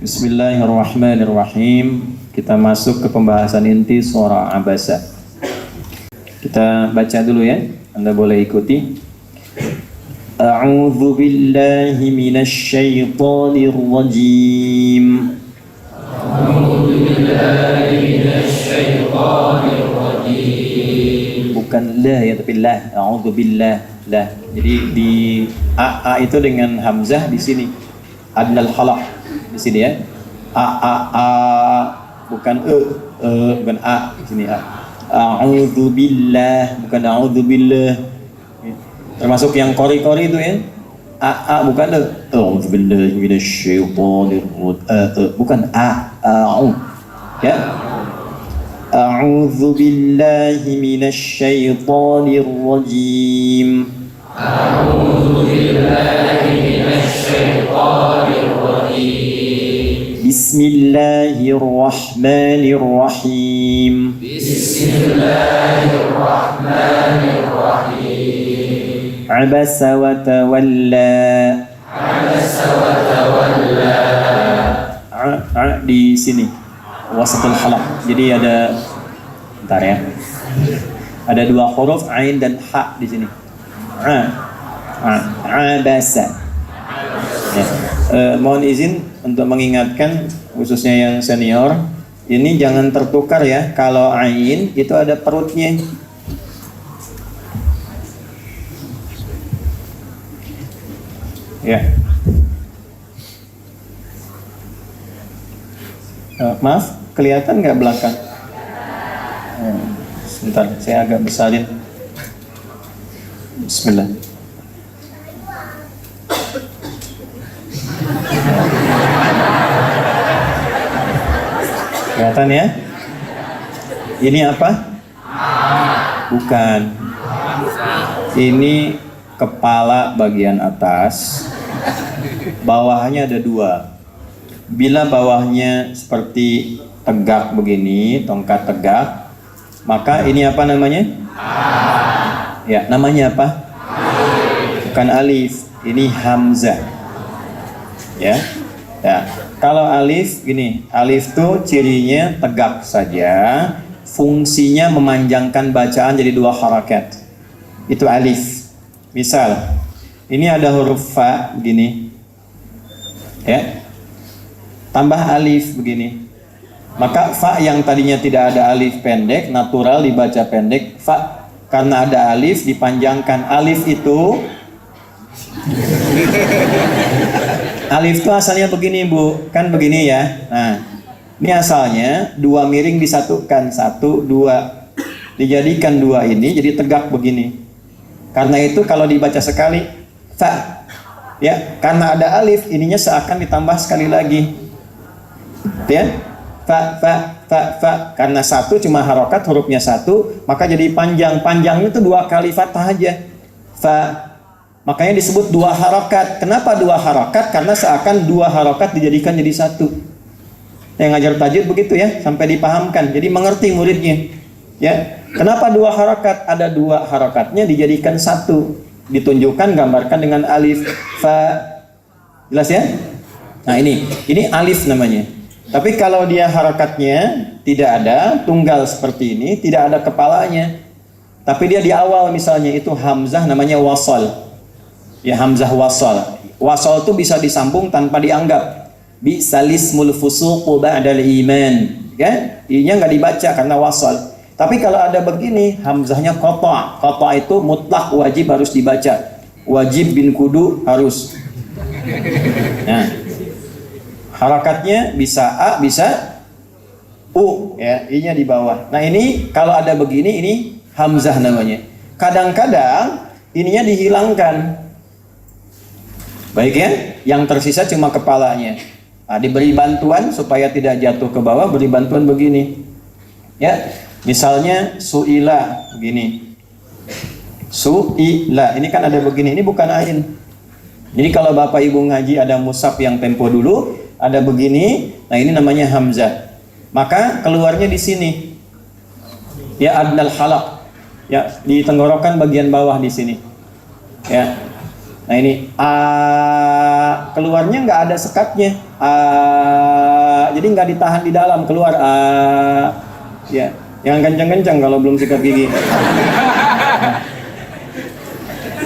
Bismillahirrahmanirrahim. Kita masuk ke pembahasan inti surah Abasa. Kita baca dulu ya. Anda boleh ikuti. A'udzu billahi minasy syaithanir rajim. A'udzu billahi minasy syaithanir rajim. Bukan la ya, tapi la. A'udzu billah la. Jadi di a itu dengan hamzah di sini. Adnal halaq di sini ya. A bukan bukan a di sini a. A'udzu billah bukan a'udzu billah. Termasuk yang kori-kori itu ya. A bukan a'udzu billahi minasyaitonir rajim. Bukan a'u. Ya. A'udzu billahi minasyaitonir rajim. A'udzu billahi minasyaitonir rajim. Bismillahirrahmanirrahim. Bismillahirrahmanirrahim. Abasa wa tawalla. Abasa wa tawalla. Di sini wasatul halaq. Jadi ada bentar ya. Ada dua huruf ain dan ha di sini. Abasa. Ya. Mohon izin untuk mengingatkan khususnya yang senior, ini jangan tertukar ya. Kalau ain itu ada perutnya. Ya. Maaf, kelihatan nggak belakang? Sebentar, saya agak besarin. Bismillah. Kelihatan ya? Ini apa? Bukan. Ini kepala bagian atas. Bawahnya ada dua. Bila bawahnya seperti tegak begini, tongkat tegak, maka ini apa namanya? Ya, namanya apa? Bukan alif, ini hamzah. Ya. Ya. Kalau alif gini, alif tuh cirinya tegak saja, fungsinya memanjangkan bacaan jadi dua harakat. Itu alif. Misal, ini ada huruf fa begini. Ya. Tambah alif begini. Maka fa yang tadinya tidak ada alif pendek, natural dibaca pendek, fa karena ada alif dipanjangkan. Alif itu alif itu asalnya begini Bu, kan begini ya. Nah, ini asalnya dua miring disatukan, satu, dua, dijadikan dua ini jadi tegak begini. Karena itu kalau dibaca sekali, fa, ya, karena ada alif, ininya seakan ditambah sekali lagi, ya, fa, karena satu cuma harokat, hurufnya satu, maka jadi panjang, panjangnya itu dua kali fathah aja, fa. Makanya disebut dua harokat. Kenapa dua harokat? Karena seakan dua harokat dijadikan jadi satu. Yang ngajar tajwid begitu ya, sampai dipahamkan. Jadi mengerti muridnya. Ya, kenapa dua harokat? Ada dua harokatnya dijadikan satu. Ditunjukkan, gambarkan dengan alif, fa. Jelas ya? Nah ini alif namanya. Tapi kalau dia harokatnya tidak ada, tunggal seperti ini, tidak ada kepalanya. Tapi dia di awal misalnya itu hamzah namanya wasal. Ya, hamzah wasal. Wasal itu bisa disambung tanpa dianggap. Bisalismul fusuqu ba'dal iman. Ya, I-nya nggak dibaca karena wasal. Tapi kalau ada begini, hamzahnya qata'. Qata' itu mutlak wajib harus dibaca. Wajib bin kudu harus. Nah, harakatnya bisa a, bisa u, ya, I-nya di bawah. Nah, ini kalau ada begini, ini hamzah namanya. Kadang-kadang ininya dihilangkan. Baik ya, yang tersisa cuma kepalanya. Nah, diberi bantuan supaya tidak jatuh ke bawah, beri bantuan begini. Ya, misalnya su'ila begini. Su'ila, ini kan ada begini, ini bukan ain. Jadi kalau Bapak Ibu ngaji ada mushaf yang tempo dulu, ada begini, nah ini namanya hamzah. Maka keluarnya di sini. Ya, adnal halaq. Ya, di tenggorokan bagian bawah di sini. Ya. Nah ini a, keluarnya nggak ada sekatnya, jadi nggak ditahan di dalam, keluar a, ya, yang kencang-kencang kalau belum sikat gigi.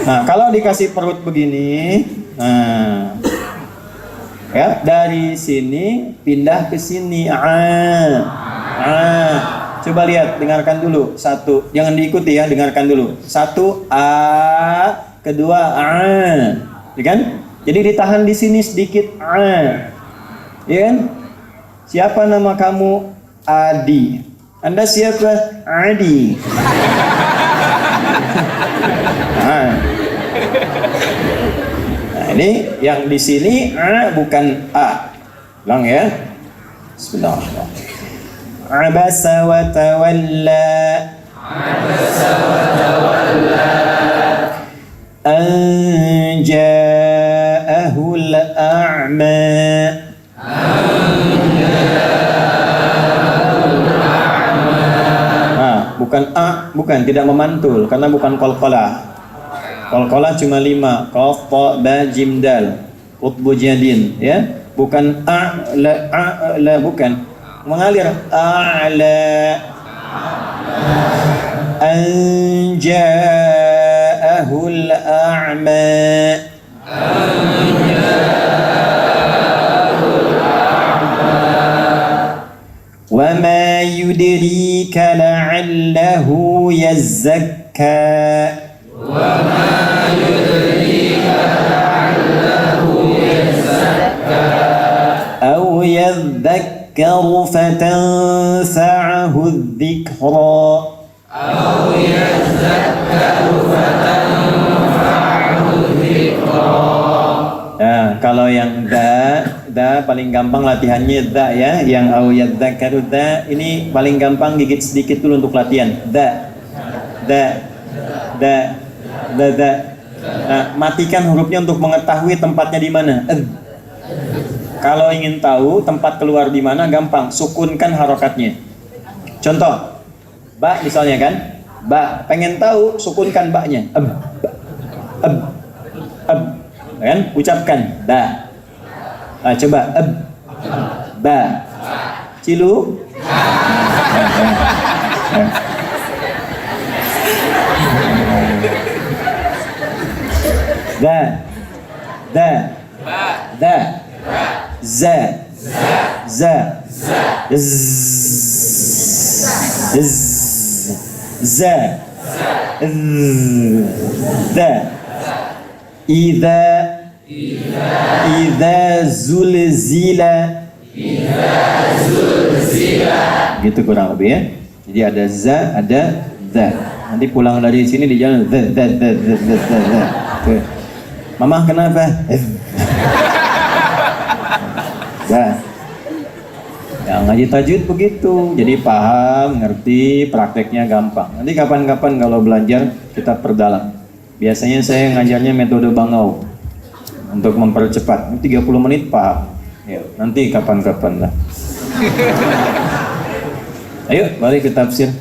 Nah kalau dikasih perut begini, nah, ya dari sini pindah ke sini, coba lihat, dengarkan dulu satu, jangan diikuti ya, dengarkan dulu satu a. Kedua ya kan? Jadi ditahan di sini sedikit ya kan? Siapa nama kamu? Adi. Anda siapa? Adi. Nah, ini yang di sini bukan a. Ulang ya. Bismillahirrahmanirrahim. Abasa wa tawalla. Abasa wa tawalla. An ja'ahul a'ma. Bukan a, bukan, tidak memantul karena bukan qalqalah. Qalqalah cuma 5, qaf, ta, ba, jim, dal, utbu jadin, ya. Bukan a, la, bukan. Mengalir a'la. An ja'ahul a'ma. Wa ma yudrika la'allahu yazzakka. Wa ma yudrika la'allahu yazzakka. Aw yadhakkaru fatanfa'ahu adh-dhikra. Aw yadhakkaru fatanfa'ahu adh-dhikra. Nah, kalau yang da paling gampang latihannya da ya. Yang au yadzakaru da ini paling gampang, gigit sedikit dulu untuk latihan. Da. Nah, matikan hurufnya untuk mengetahui tempatnya di mana. Kalau ingin tahu tempat keluar di mana, gampang, sukunkan harokatnya. Contoh, ba misalnya kan, ba, pengen tahu, sukunkan ba-nya. Kan, ucapkan ba. Nah, coba ba, cilu, da, za, da, idza zulzila. Gitu kurang lebih ya. Jadi ada za, ada za. Nanti pulang dari sini di jalan za. Tuh. Mama kenapa? Za. Ya, ngaji tajwid begitu. Jadi paham, ngerti, prakteknya gampang. Nanti kapan-kapan kalau belajar kita perdalam. Biasanya saya ngajarnya metode bangau untuk mempercepat. 30 menit paham. Ya, nanti kapan-kapan lah. Ayo balik ke tafsir.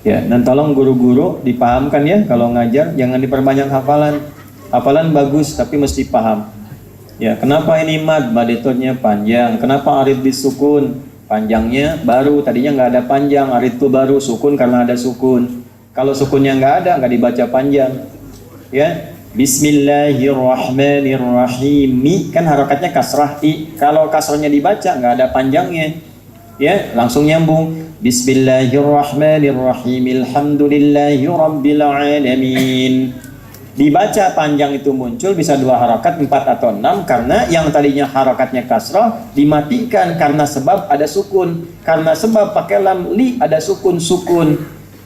Ya, dan tolong guru-guru dipahamkan ya, kalau ngajar jangan diperbanyak hafalan. Hafalan bagus tapi mesti paham. Ya, kenapa ini mad badetotnya panjang? Kenapa arid disukun? Panjangnya baru, tadinya nggak ada panjang, arid itu baru, sukun karena ada sukun. Kalau sukunnya nggak ada, nggak dibaca panjang. Ya, Bismillahirrahmanirrahim. Kan harokatnya kasrah i. Kalau kasrahnya dibaca, nggak ada panjangnya. Ya, langsung nyambung. Bismillahirrahmanirrahim. Alhamdulillahirabbil alamin. Dibaca panjang itu muncul bisa 2 harokat, 4 atau 6 karena yang tadinya harokatnya kasrah dimatikan karena sebab ada sukun. Karena sebab pakai lam li ada sukun.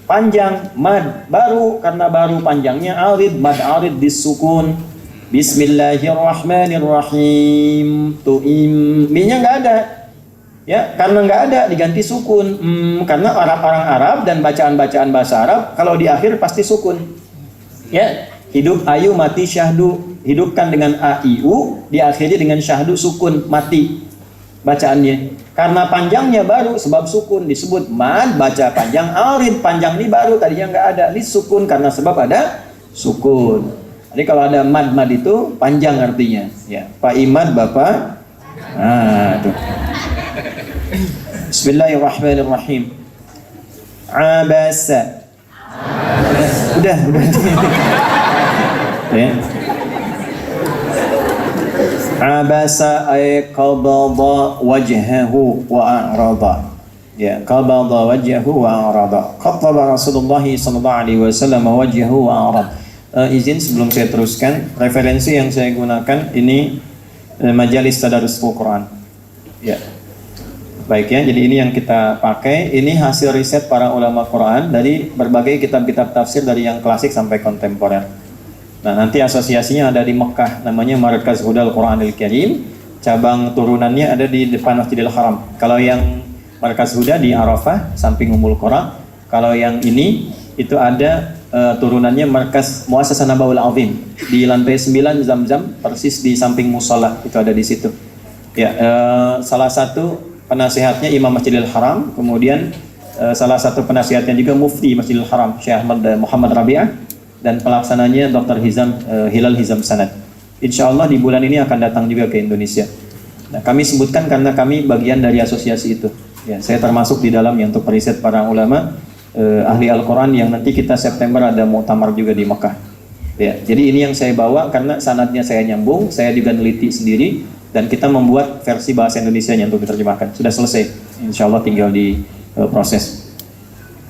Panjang mad baru karena baru panjangnya arid, mad arid disukun. Bismillahirrahmanirrahim. Mi-nya nggak ada. Ya, karena nggak ada diganti sukun. Karena orang Arab dan bacaan-bacaan bahasa Arab kalau di akhir pasti sukun. Ya. Hidup ayu mati syahdu, hidupkan dengan a i u, diakhiri dengan syahdu sukun, mati bacaannya. Karena panjangnya baru sebab sukun disebut mad, baca panjang. Arid panjang ini baru tadinya nggak ada, ini sukun karena sebab ada sukun. Jadi kalau ada mad itu panjang artinya. Ya, Pak Imad Bapak. Nah, tuh. Bismillahirrahmanirrahim. Abasa. Udah. Ya. Abasa ay qabada wajhahu wa a'rada. Ya, qabada wajhahu wa a'rada. Khattaba Rasulullah sallallahu alaihi wasallam wajhahu wa a'rada. Izin sebelum saya teruskan, referensi yang saya gunakan ini majalis tadarrusul Quran. Ya. Baik ya, jadi ini yang kita pakai. Ini hasil riset para ulama Quran dari berbagai kitab-kitab tafsir dari yang klasik sampai kontemporer. Nah, nanti asosiasinya ada di Mekah, namanya Markaz Hudal Quranil Karim. Cabang turunannya ada di depan Masjidil Haram. Kalau yang Markaz Huda di Arafah, samping Ummul Qura. Kalau yang ini, itu ada turunannya Markaz Muassasah Nabawul Azim. Di lantai 9 Zamzam, persis di samping musola, itu ada di situ. Ya, salah satu penasihatnya Imam Masjidil Haram, kemudian salah satu penasihatnya juga Mufti Masjidil Haram, Syekh Muhammad Rabi'ah. Dan pelaksananya Dr. Hilal Hizam Sanad. Insya Allah di bulan ini akan datang juga ke Indonesia. Nah, kami sebutkan karena kami bagian dari asosiasi itu. Ya, saya termasuk di dalamnya untuk periset para ulama ahli Al-Quran yang nanti kita September ada muktamar juga di Mekah. Ya, jadi ini yang saya bawa karena sanadnya saya nyambung, saya juga neliti sendiri dan kita membuat versi bahasa Indonesianya untuk diterjemahkan. Sudah selesai. Insya Allah tinggal di proses.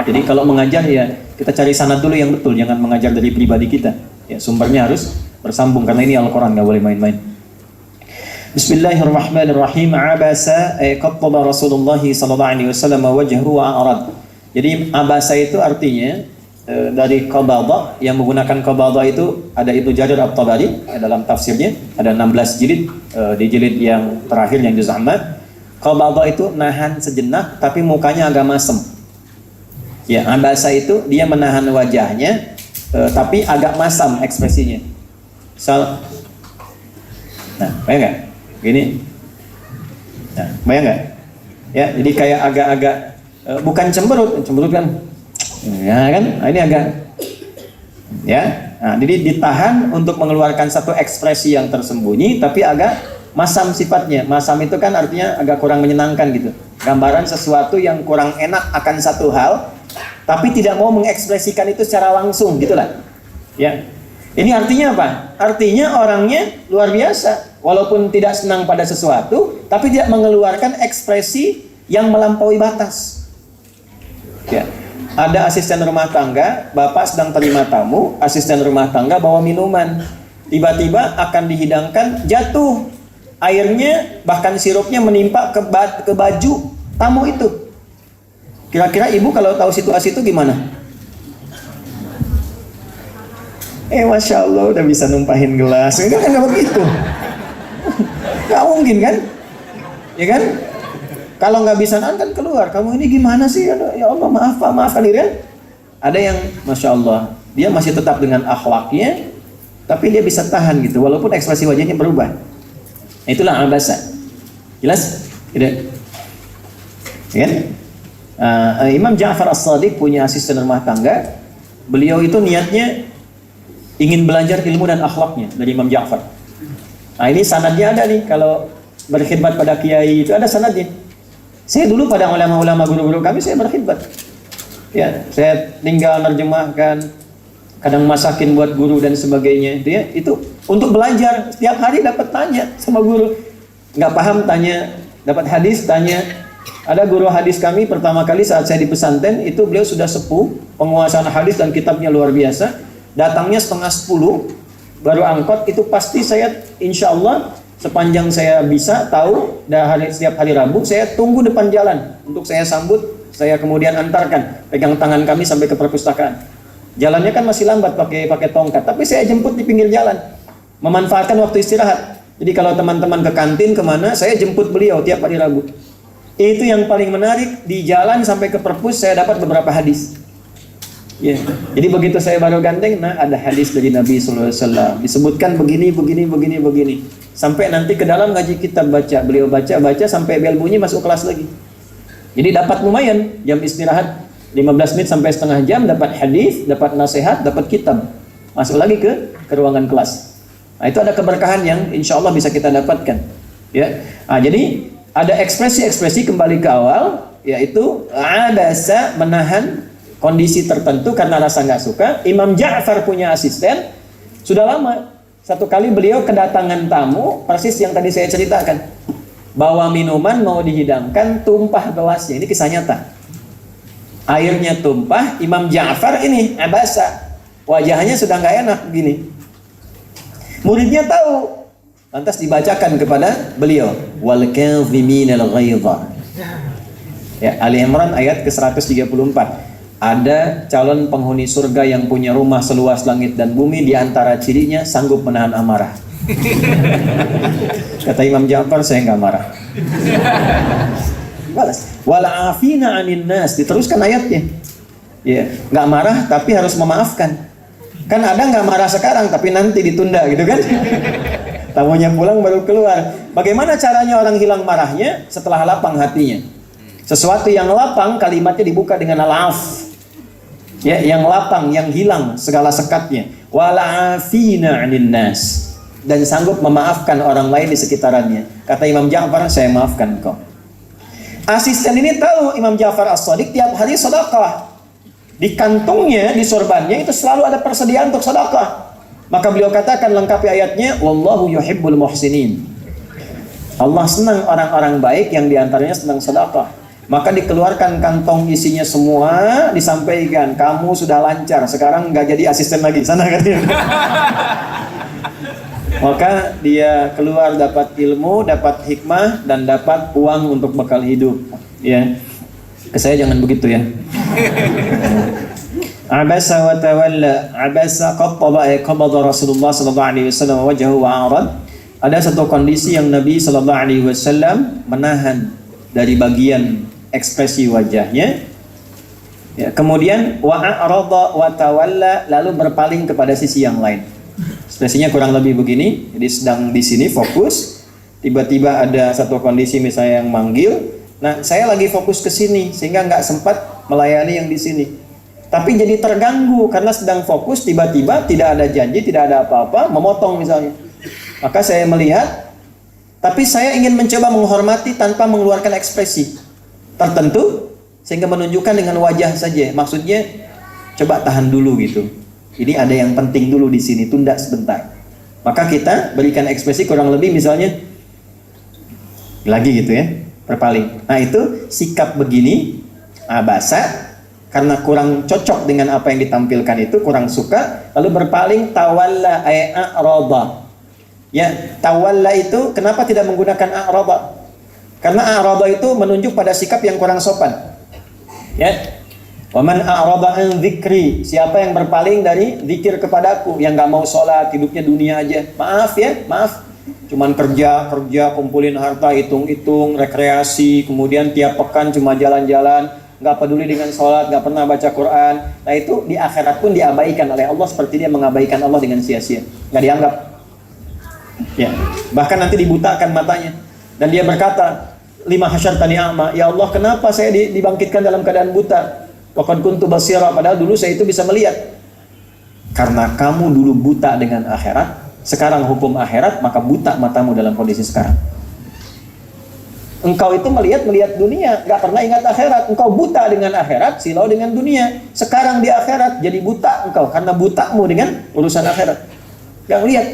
Jadi kalau mengajar ya kita cari sanad dulu yang betul, jangan mengajar dari pribadi kita. Ya, sumbernya harus bersambung karena ini Al-Quran, nggak boleh main-main. Bismillahirrahmanirrahim. Abasa qattaba Rasulullah sallallahu alaihi wasallam wajhahu wa a'rad. Jadi abasa itu artinya dari qabada, yang menggunakan qabada itu ada Ibnu Jarir At-Tabari dalam tafsirnya, ada 16 jilid, di jilid yang terakhir yang juz' amma. Qabada itu nahan sejenak tapi mukanya agak masem. Ya, abasa itu dia menahan wajahnya, tapi agak masam ekspresinya. Nah, bayang nggak? Gini. Nah, bayang nggak? Ya, jadi kayak agak-agak bukan cemberut kan? Ya kan? Nah, ini agak. Ya, nah, jadi ditahan untuk mengeluarkan satu ekspresi yang tersembunyi, tapi agak masam sifatnya. Masam itu kan artinya agak kurang menyenangkan gitu. Gambaran sesuatu yang kurang enak akan satu hal, tapi tidak mau mengekspresikan itu secara langsung, gitulah. Ya, ini artinya apa? Artinya orangnya luar biasa, walaupun tidak senang pada sesuatu, tapi tidak mengeluarkan ekspresi yang melampaui batas. Ya, ada asisten rumah tangga, bapak sedang terima tamu, asisten rumah tangga bawa minuman, tiba-tiba akan dihidangkan, jatuh airnya, bahkan sirupnya menimpa ke baju tamu itu. Kira-kira ibu kalau tahu situasi itu gimana? Masya Allah udah bisa numpahin gelas. Enggak kan, nggak begitu. Nggak mungkin kan? Ya kan? Kalau nggak bisa kan keluar. Kamu ini gimana sih? Ya Allah maaf kalian. Ada yang Masya Allah, dia masih tetap dengan akhlaknya, tapi dia bisa tahan gitu, walaupun ekspresi wajahnya berubah. Itulah abasa. Jelas? Tidak? Ya kan? Imam Ja'far As-Shadiq punya asisten rumah tangga. Beliau itu niatnya ingin belajar ilmu dan akhlaknya dari Imam Ja'far. Nah, ini sanadnya ada nih, kalau berkhidmat pada kiai itu ada sanadnya. Saya dulu pada ulama-ulama guru-guru kami saya berkhidmat. Ya, saya tinggal menerjemahkan, kadang masakin buat guru dan sebagainya. Itu untuk belajar, setiap hari dapat tanya sama guru. Nggak paham tanya, dapat hadis tanya. Ada guru hadis kami pertama kali saat saya di pesantren, itu beliau sudah sepuh, penguasaan hadis dan kitabnya luar biasa. Datangnya 9:30 baru angkot, itu pasti saya insya Allah sepanjang saya bisa tahu, setiap hari Rabu saya tunggu depan jalan untuk saya sambut, saya kemudian antarkan, pegang tangan kami sampai ke perpustakaan. Jalannya kan masih lambat pakai tongkat, tapi saya jemput di pinggir jalan, memanfaatkan waktu istirahat. Jadi kalau teman-teman ke kantin kemana, saya jemput beliau tiap hari Rabu. Itu yang paling menarik, di jalan sampai ke perpus saya dapat beberapa hadis. Ya. Jadi begitu saya baru gandeng, nah ada hadis dari Nabi SAW disebutkan begini. Sampai nanti ke dalam ngaji kitab baca, beliau baca sampai bel bunyi masuk kelas lagi. Jadi dapat lumayan, jam istirahat 15 menit sampai setengah jam, dapat hadis, dapat nasihat, dapat kitab. masuk lagi ke ruangan kelas. Nah, itu ada keberkahan yang insya Allah bisa kita dapatkan. Ya, nah, jadi ada ekspresi-ekspresi kembali ke awal, yaitu abasa, menahan kondisi tertentu karena rasa nggak suka. Imam Ja'far punya asisten sudah lama. Satu kali beliau kedatangan tamu, persis yang tadi saya ceritakan. Bawa minuman mau dihidangkan, tumpah gelasnya. Ini kisah nyata. Airnya tumpah, Imam Ja'far ini abasa, wajahnya sudah nggak enak begini. Muridnya tahu, lantas dibacakan kepada beliau, wal kadhiminal ghaidha. Ya, Ali Imran ayat ke-134. Ada calon penghuni surga yang punya rumah seluas langit dan bumi, di antara cirinya sanggup menahan amarah. Kata Imam Ja'far, saya nggak marah. Balas. Wala afina 'anin nas, diteruskan ayatnya. Ya, nggak marah tapi harus memaafkan. Kan ada nggak marah sekarang tapi nanti ditunda gitu kan? Tamunya pulang baru keluar. Bagaimana caranya orang hilang marahnya? Setelah lapang hatinya. Sesuatu yang lapang kalimatnya dibuka dengan al-af. Ya, yang lapang, yang hilang segala sekatnya. Wala afina 'anin nas, dan sanggup memaafkan orang lain di sekitarannya. Kata Imam Ja'far, saya maafkan kau. Asisten ini tahu Imam Ja'far As-Shadiq tiap hari sedekah. Di kantungnya, di sorbannya itu selalu ada persediaan untuk sedekah. Maka beliau katakan lengkapi ayatnya, wallahu yuhibbul muhsinin. Allah senang orang-orang baik yang diantaranya senang sedekah. Maka dikeluarkan kantong isinya semua, disampaikan, kamu sudah lancar, sekarang nggak jadi asisten lagi, sana katanya. Maka dia keluar dapat ilmu, dapat hikmah, dan dapat uang untuk bekal hidup. Ya, ke saya jangan begitu ya. Abasa wa tawalla, abasa qabada Rasulullah sallallahu alaihi wasallam wajhahu wa arad. Ada satu kondisi yang Nabi sallallahu alaihi wasallam menahan dari bagian ekspresi wajahnya. Ya, kemudian wa arada wa tawalla, lalu berpaling kepada sisi yang lain. Ekspresinya kurang lebih begini. Jadi sedang di sini fokus, tiba-tiba ada satu kondisi misalnya yang manggil. Nah, saya lagi fokus ke sini sehingga nggak sempat melayani yang di sini. Tapi jadi terganggu karena sedang fokus, tiba-tiba tidak ada janji, tidak ada apa-apa, memotong misalnya. Maka saya melihat, tapi saya ingin mencoba menghormati tanpa mengeluarkan ekspresi tertentu sehingga menunjukkan dengan wajah saja. Maksudnya coba tahan dulu gitu. Ini ada yang penting dulu di sini, tunda sebentar. Maka kita berikan ekspresi kurang lebih misalnya lagi gitu ya, berpaling. Nah, itu sikap begini abasa karena kurang cocok dengan apa yang ditampilkan itu, kurang suka, lalu berpaling tawalla a'rada. Ya, tawalla itu kenapa tidak menggunakan a'rada? Karena a'rada itu menunjuk pada sikap yang kurang sopan. Ya. Wa man a'rada an dzikri, siapa yang berpaling dari zikir kepadaku, yang enggak mau sholat, hidupnya dunia aja. Maaf ya, maaf. Cuman kerja, kumpulin harta, hitung-hitung, rekreasi, kemudian tiap pekan cuma jalan-jalan, enggak peduli dengan sholat, enggak pernah baca Quran. Nah, itu di akhirat pun diabaikan oleh Allah seperti dia mengabaikan Allah dengan sia-sia. Enggak dianggap. Ya, bahkan nanti dibutakan matanya. Dan dia berkata, lima hasyartani a'ma, ya Allah, kenapa saya dibangkitkan dalam keadaan buta? Waqad kuntu basira, padahal dulu saya itu bisa melihat. Karena kamu dulu buta dengan akhirat, sekarang hukum akhirat, maka buta matamu dalam kondisi sekarang. Engkau itu melihat dunia, gak pernah ingat akhirat. Engkau buta dengan akhirat, silau dengan dunia. Sekarang di akhirat jadi buta engkau karena butamu dengan urusan akhirat. Gak lihat.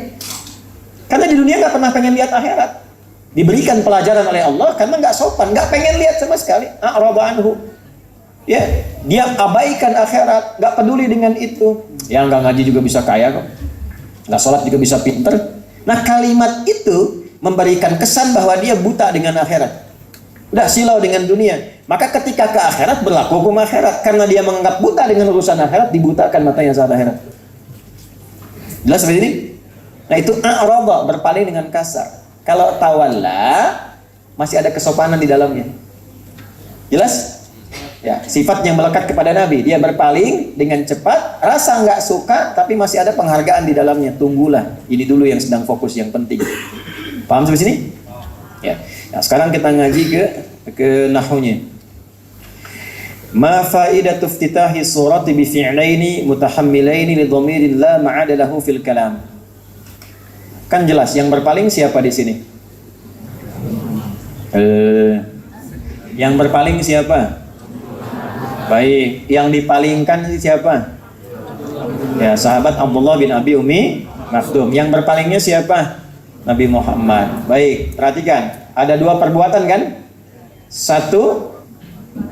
Karena di dunia gak pernah pengen lihat akhirat. Diberikan pelajaran oleh Allah karena gak sopan, gak pengen lihat sama sekali. A'rada anhu. Ya, dia abaikan akhirat, gak peduli dengan itu. Yang gak ngaji juga bisa kaya kok, gak sholat juga bisa pinter. Nah, kalimat itu memberikan kesan bahwa dia buta dengan akhirat, udah silau dengan dunia. Maka ketika ke akhirat berlaku hukum akhirat. Karena dia menganggap buta dengan urusan akhirat, dibutakan matanya saat akhirat. Jelas seperti ini? Nah, itu a'rada, berpaling dengan kasar. Kalau tawalla masih ada kesopanan di dalamnya. Jelas? Ya, sifat yang melekat kepada Nabi, dia berpaling dengan cepat, rasa nggak suka, tapi masih ada penghargaan di dalamnya. Tunggulah, ini dulu yang sedang fokus, yang penting. Paham sampai sini? Ya. Nah, sekarang kita ngaji ke nahunya. Ma faidatu iftitahi surati bi fi'laini mutahammilaini li dhamirin la ma'ada lahu fil kalam. Kan jelas yang berpaling siapa di sini? Yang berpaling siapa? Baik, yang dipalingkan siapa? Ya, sahabat Abdullah bin Abi Umi Maktum. Yang berpalingnya siapa? Nabi Muhammad. Baik, perhatikan. Ada dua perbuatan kan? Satu,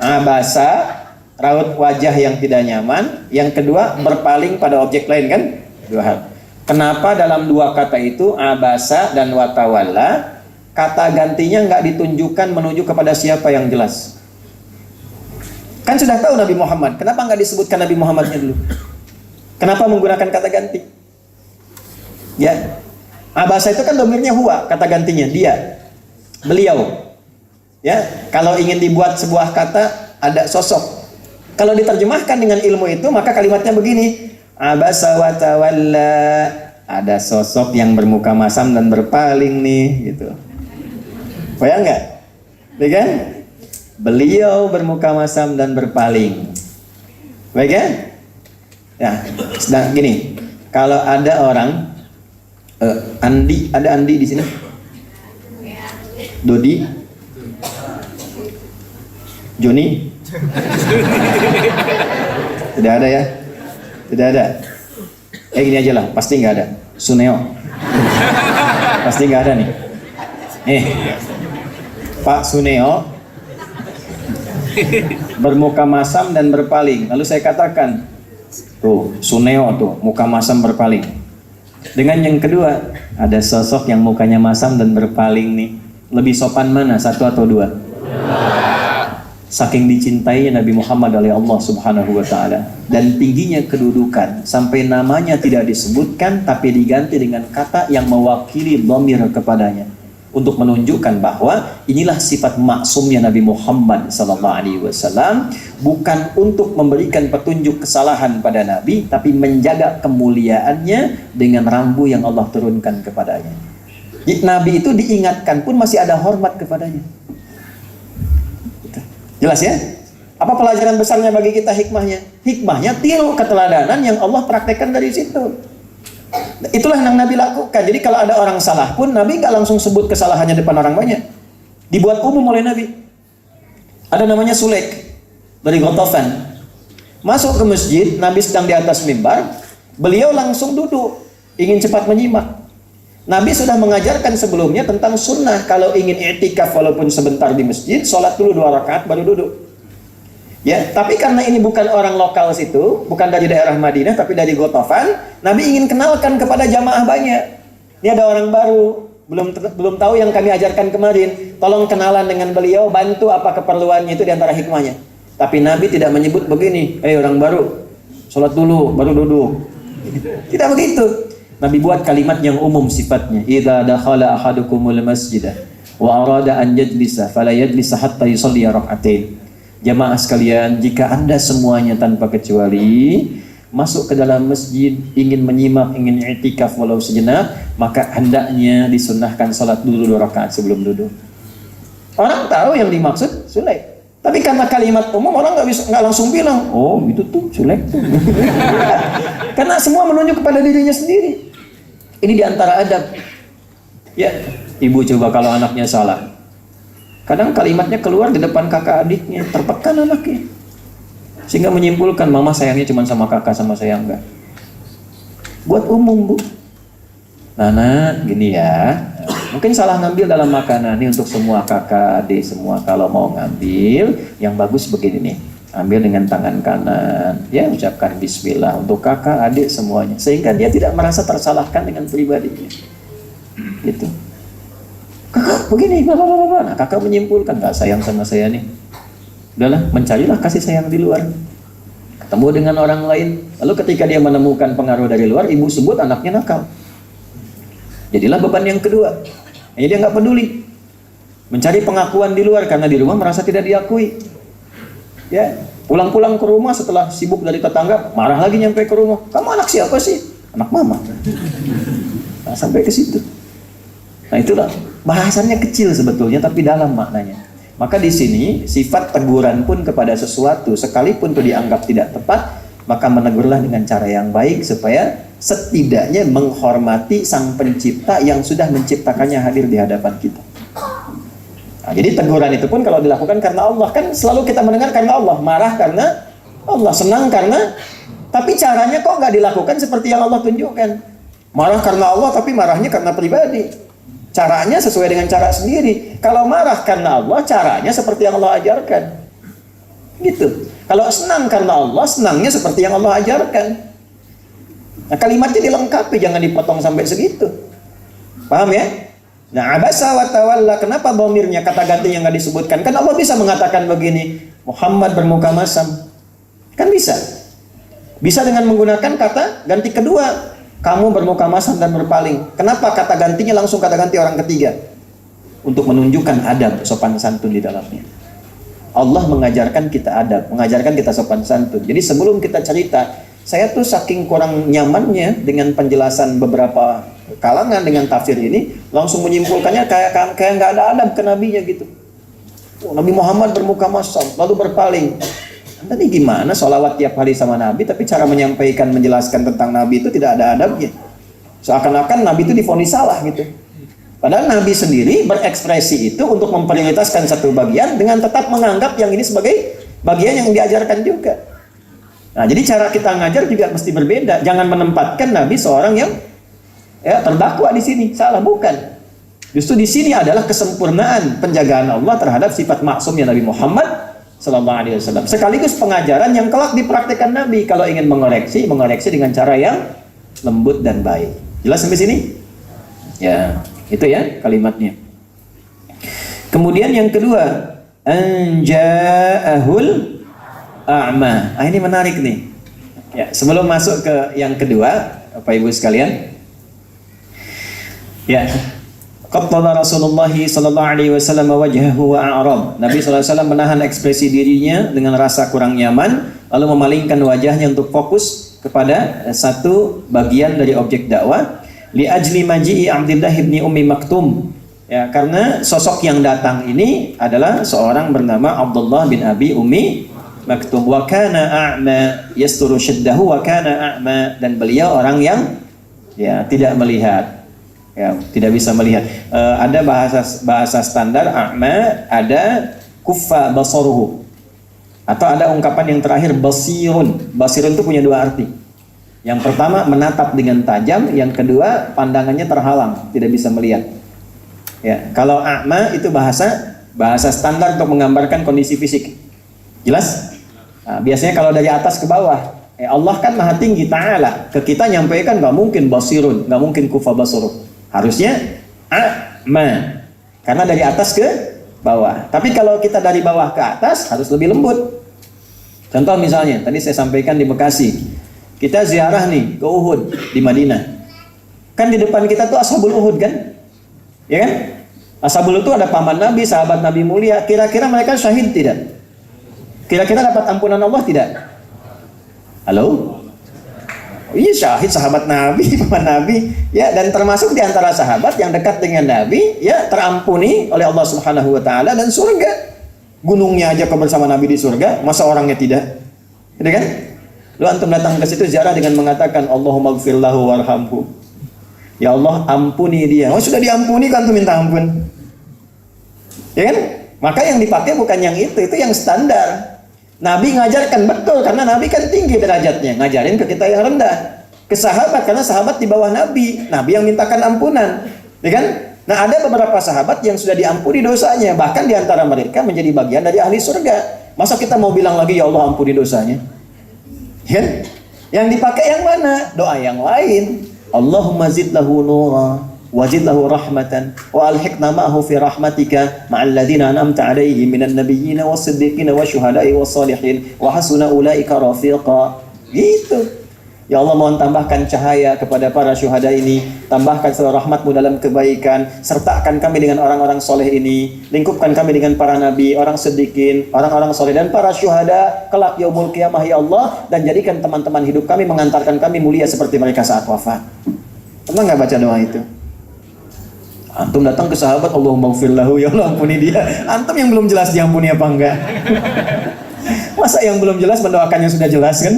abasa, raut wajah yang tidak nyaman. Yang kedua, berpaling pada objek lain kan? Dua hal. Kenapa dalam dua kata itu, abasa dan watawalla, kata gantinya nggak ditunjukkan menuju kepada siapa yang jelas? Kan sudah tahu Nabi Muhammad. Kenapa nggak disebutkan Nabi Muhammadnya dulu? Kenapa menggunakan kata ganti? Ya, abasa itu kan domirnya huwa, kata gantinya dia, beliau. Ya, kalau ingin dibuat sebuah kata ada sosok. Kalau diterjemahkan dengan ilmu itu, maka kalimatnya begini: abasa wa tawalla, ada sosok yang bermuka masam dan berpaling nih, gitu. Bayang nggak? Ya kan? Beliau bermuka masam dan berpaling. Baik ya? Ya, sedang gini. Kalau ada orang Andi, ada Andi di sini? Dodi? Joni? Tidak ada ya? Tidak ada. Gini aja lah, pasti nggak ada. Suneo? Pasti nggak ada nih. Pak Suneo bermuka masam dan berpaling. Lalu saya katakan, tuh Suneo tuh muka masam berpaling. Dengan yang kedua, ada sosok yang mukanya masam dan berpaling nih. Lebih sopan mana, satu atau dua? Saking dicintainya Nabi Muhammad oleh Allah Subhanahu wa Ta'ala, dan tingginya kedudukan sampai namanya tidak disebutkan tapi diganti dengan kata yang mewakili dhamir kepadanya, untuk menunjukkan bahwa inilah sifat maksumnya Nabi Muhammad SAW, bukan untuk memberikan petunjuk kesalahan pada Nabi, tapi menjaga kemuliaannya dengan rambu yang Allah turunkan kepadanya. Nabi itu diingatkan pun masih ada hormat kepadanya. Jelas ya? Apa pelajaran besarnya bagi kita hikmahnya? Hikmahnya tiru keteladanan yang Allah praktekkan dari situ. Itulah yang Nabi lakukan. Jadi kalau ada orang salah pun, Nabi nggak langsung sebut kesalahannya depan orang banyak. Dibuat umum oleh Nabi. Ada namanya Sulaik dari Ghatafan. Masuk ke masjid, Nabi sedang di atas mimbar, beliau langsung duduk, ingin cepat menyimak. Nabi sudah mengajarkan sebelumnya tentang sunnah. Kalau ingin i'tikaf walaupun sebentar di masjid, sholat dulu 2 rakaat baru duduk. Ya, tapi karena ini bukan orang lokal situ, bukan dari daerah Madinah, tapi dari Ghatafan, Nabi ingin kenalkan kepada jamaah banyak. Ini ada orang baru, belum tahu yang kami ajarkan kemarin. Tolong kenalan dengan beliau, bantu apa keperluannya, itu diantara hikmahnya. Tapi Nabi tidak menyebut begini, orang baru, sholat dulu, baru duduk. Tidak begitu. Nabi buat kalimat yang umum sifatnya. Idza dakhala ahadukumul masjidah wa arada an yajlisa fala yajlisa hatta yusalli rak'atain. Jamaah sekalian, jika Anda semuanya tanpa kecuali masuk ke dalam masjid, ingin menyimak, ingin i'tikaf walau sejenak, maka hendaknya disunnahkan salat dulu 2 rakaat sebelum duduk. Orang tahu yang dimaksud Sulaik. Tapi karena kalimat umum, orang nggak langsung bilang, oh itu tuh Sulaik tuh. Karena semua menunjuk kepada dirinya sendiri. Ini diantara adab. Ya, ibu coba kalau anaknya salah. Kadang kalimatnya keluar di depan kakak adiknya, terpekan anaknya. Sehingga menyimpulkan, mama sayangnya cuma sama kakak, sama saya enggak. Buat umum, Bu. Nana, gini ya. Mungkin salah ngambil dalam makanan ini untuk semua kakak, adik, semua. Kalau mau ngambil, yang bagus begini nih. Ambil dengan tangan kanan, ya, ucapkan bismillah untuk kakak, adik, semuanya. Sehingga dia tidak merasa tersalahkan dengan pribadinya. Gitu. Kakak begini, blablabla. Nah, kakak menyimpulkan, gak sayang sama saya nih. Udahlah, mencarilah kasih sayang di luar. Ketemu dengan orang lain. Lalu ketika dia menemukan pengaruh dari luar, ibu sebut anaknya nakal. Jadilah beban yang kedua. Jadi dia nggak peduli. Mencari pengakuan di luar karena di rumah merasa tidak diakui. Ya, pulang-pulang ke rumah setelah sibuk dari tetangga, marah lagi nyampe ke rumah. Kamu anak siapa sih? Anak mama. Nah, sampai ke situ. Nah, itulah bahasannya kecil sebetulnya tapi dalam maknanya. Maka di sini sifat teguran pun kepada sesuatu sekalipun itu dianggap tidak tepat, maka menegurlah dengan cara yang baik supaya setidaknya menghormati sang pencipta yang sudah menciptakannya hadir di hadapan kita. Nah, jadi teguran itu pun kalau dilakukan karena Allah, kan selalu kita mendengar karena Allah, marah karena Allah, senang karena, tapi caranya kok nggak dilakukan seperti yang Allah tunjukkan. Marah karena Allah tapi marahnya karena pribadi. Caranya sesuai dengan cara sendiri. Kalau marah karena Allah, caranya seperti yang Allah ajarkan. Gitu. Kalau senang karena Allah, senangnya seperti yang Allah ajarkan. Nah, kalimatnya dilengkapi, jangan dipotong sampai segitu. Paham ya? Nah, abasa wa tawalla, kenapa dhamirnya kata ganti yang nggak disebutkan? Kan Allah bisa mengatakan begini, Muhammad bermuka masam. Kan bisa. Bisa dengan menggunakan kata ganti kedua, kamu bermuka masam dan berpaling. Kenapa kata gantinya langsung kata ganti orang ketiga? Untuk menunjukkan adab, sopan santun di dalamnya. Allah mengajarkan kita adab, mengajarkan kita sopan santun. Jadi sebelum kita cerita, saya tuh saking kurang nyamannya dengan penjelasan beberapa kalangan dengan tafsir ini, langsung menyimpulkannya kayak nggak ada adab ke nabinya gitu. Nabi Muhammad bermuka masam, lalu berpaling. Tadi gimana sholawat tiap hari sama Nabi, tapi cara menyampaikan, menjelaskan tentang Nabi itu tidak ada adabnya. Seakan-akan Nabi itu divonis salah gitu. Padahal Nabi sendiri berekspresi itu untuk memprioritaskan satu bagian dengan tetap menganggap yang ini sebagai bagian yang diajarkan juga. Nah, jadi cara kita ngajar juga mesti berbeda. Jangan menempatkan Nabi seorang yang terdakwa di sini. Salah, bukan. Justru di sini adalah kesempurnaan penjagaan Allah terhadap sifat maksumnya Nabi Muhammad Sallallahu Alaihi Wasallam. Sekaligus pengajaran yang kelak dipraktikkan Nabi kalau ingin mengoreksi dengan cara yang lembut dan baik. Jelas sampai sini? Ya, itu ya kalimatnya. Kemudian yang kedua, anja'ahul a'ma. Ini menarik nih. Ya, sebelum masuk ke yang kedua, Bapak Ibu sekalian. Ya. Qattala Rasulullah sallallahu alaihi wasallam wajhahu wa a'rab. Nabi sallallahu alaihi wasallam menahan ekspresi dirinya dengan rasa kurang nyaman, lalu memalingkan wajahnya untuk fokus kepada satu bagian dari objek dakwah. Li ajli maji'i Abdullah ibni Ummi Maktum. Ya, karena sosok yang datang ini adalah seorang bernama Abdullah bin Abi Ummi Maktum. Wa kana a'ma yasturu shiddahu wa kana a'ma, dan beliau orang yang tidak melihat. Ya, tidak bisa melihat. Ada bahasa standar a'ma, ada kuffa basaruhu. Atau ada ungkapan yang terakhir basirun. Basirun itu punya dua arti. Yang pertama menatap dengan tajam, yang kedua pandangannya terhalang, tidak bisa melihat. Ya, kalau a'ma itu bahasa standar untuk menggambarkan kondisi fisik. Jelas? Nah, biasanya kalau dari atas ke bawah. Allah kan maha tinggi ta'ala. Ke kita nyampaikan nggak mungkin basirun, nggak mungkin kuffa basaruhu. Harusnya a'ma, karena dari atas ke bawah. Tapi kalau kita dari bawah ke atas harus lebih lembut. Contoh misalnya, tadi saya sampaikan di Bekasi, kita ziarah nih ke Uhud di Madinah. Kan di depan kita tuh Ashabul Uhud kan? Ya kan? Ashabul itu ada paman Nabi, sahabat Nabi mulia. Kira-kira mereka syahid tidak? Kira-kira dapat ampunan Allah tidak? Halo? Iya, syahid, sahabat Nabi, paman Nabi, ya, dan termasuk di antara sahabat yang dekat dengan Nabi, ya, terampuni oleh Allah Subhanahu wa taala dan surga. Gunungnya aja kau bersama Nabi di surga, masa orangnya tidak? Gitu kan? Lu antum datang ke situ ziarah dengan mengatakan Allahumma ighfir lahu warhamhu. Ya Allah, ampuni dia. Oh, sudah diampuni kan tuh minta ampun. Ya kan? Maka yang dipakai bukan yang itu yang standar. Nabi ngajarkan betul karena Nabi kan tinggi derajatnya, ngajarin ke kita yang rendah. Ke sahabat karena sahabat di bawah Nabi. Nabi yang mintakan ampunan, ya kan? Nah, ada beberapa sahabat yang sudah diampuni dosanya, bahkan di antara mereka menjadi bagian dari ahli surga. Masa kita mau bilang lagi ya Allah ampuni dosanya? Ya? Yang dipakai yang mana? Doa yang lain. Allahumma zid lahu nura wazid lahu rahmatan wa alhiqna ma'ahu fi rahmatika ma'al ladzina an'amta 'alaihim minan nabiyyin was-siddiqin wasyuhada'i was-shalihin wa hasuna ulaika rafiqa. Gitu. Ya Allah, mohon tambahkan cahaya kepada para syuhada ini, tambahkan selalu rahmat-Mu dalam kebaikan, sertakan kami dengan orang-orang soleh ini, lingkupkan kami dengan para nabi, orang sedikit, orang-orang soleh dan para syuhada kelak yaumul qiyamah ya Allah, dan jadikan teman-teman hidup kami mengantarkan kami mulia seperti mereka saat wafat. Pernah nggak baca doa itu? Antum datang ke sahabat, Allahumma gfir lahu, ya Allah ampuni dia. Antum yang belum jelas diampuni apa enggak. Masa yang belum jelas mendoakan yang sudah jelas kan?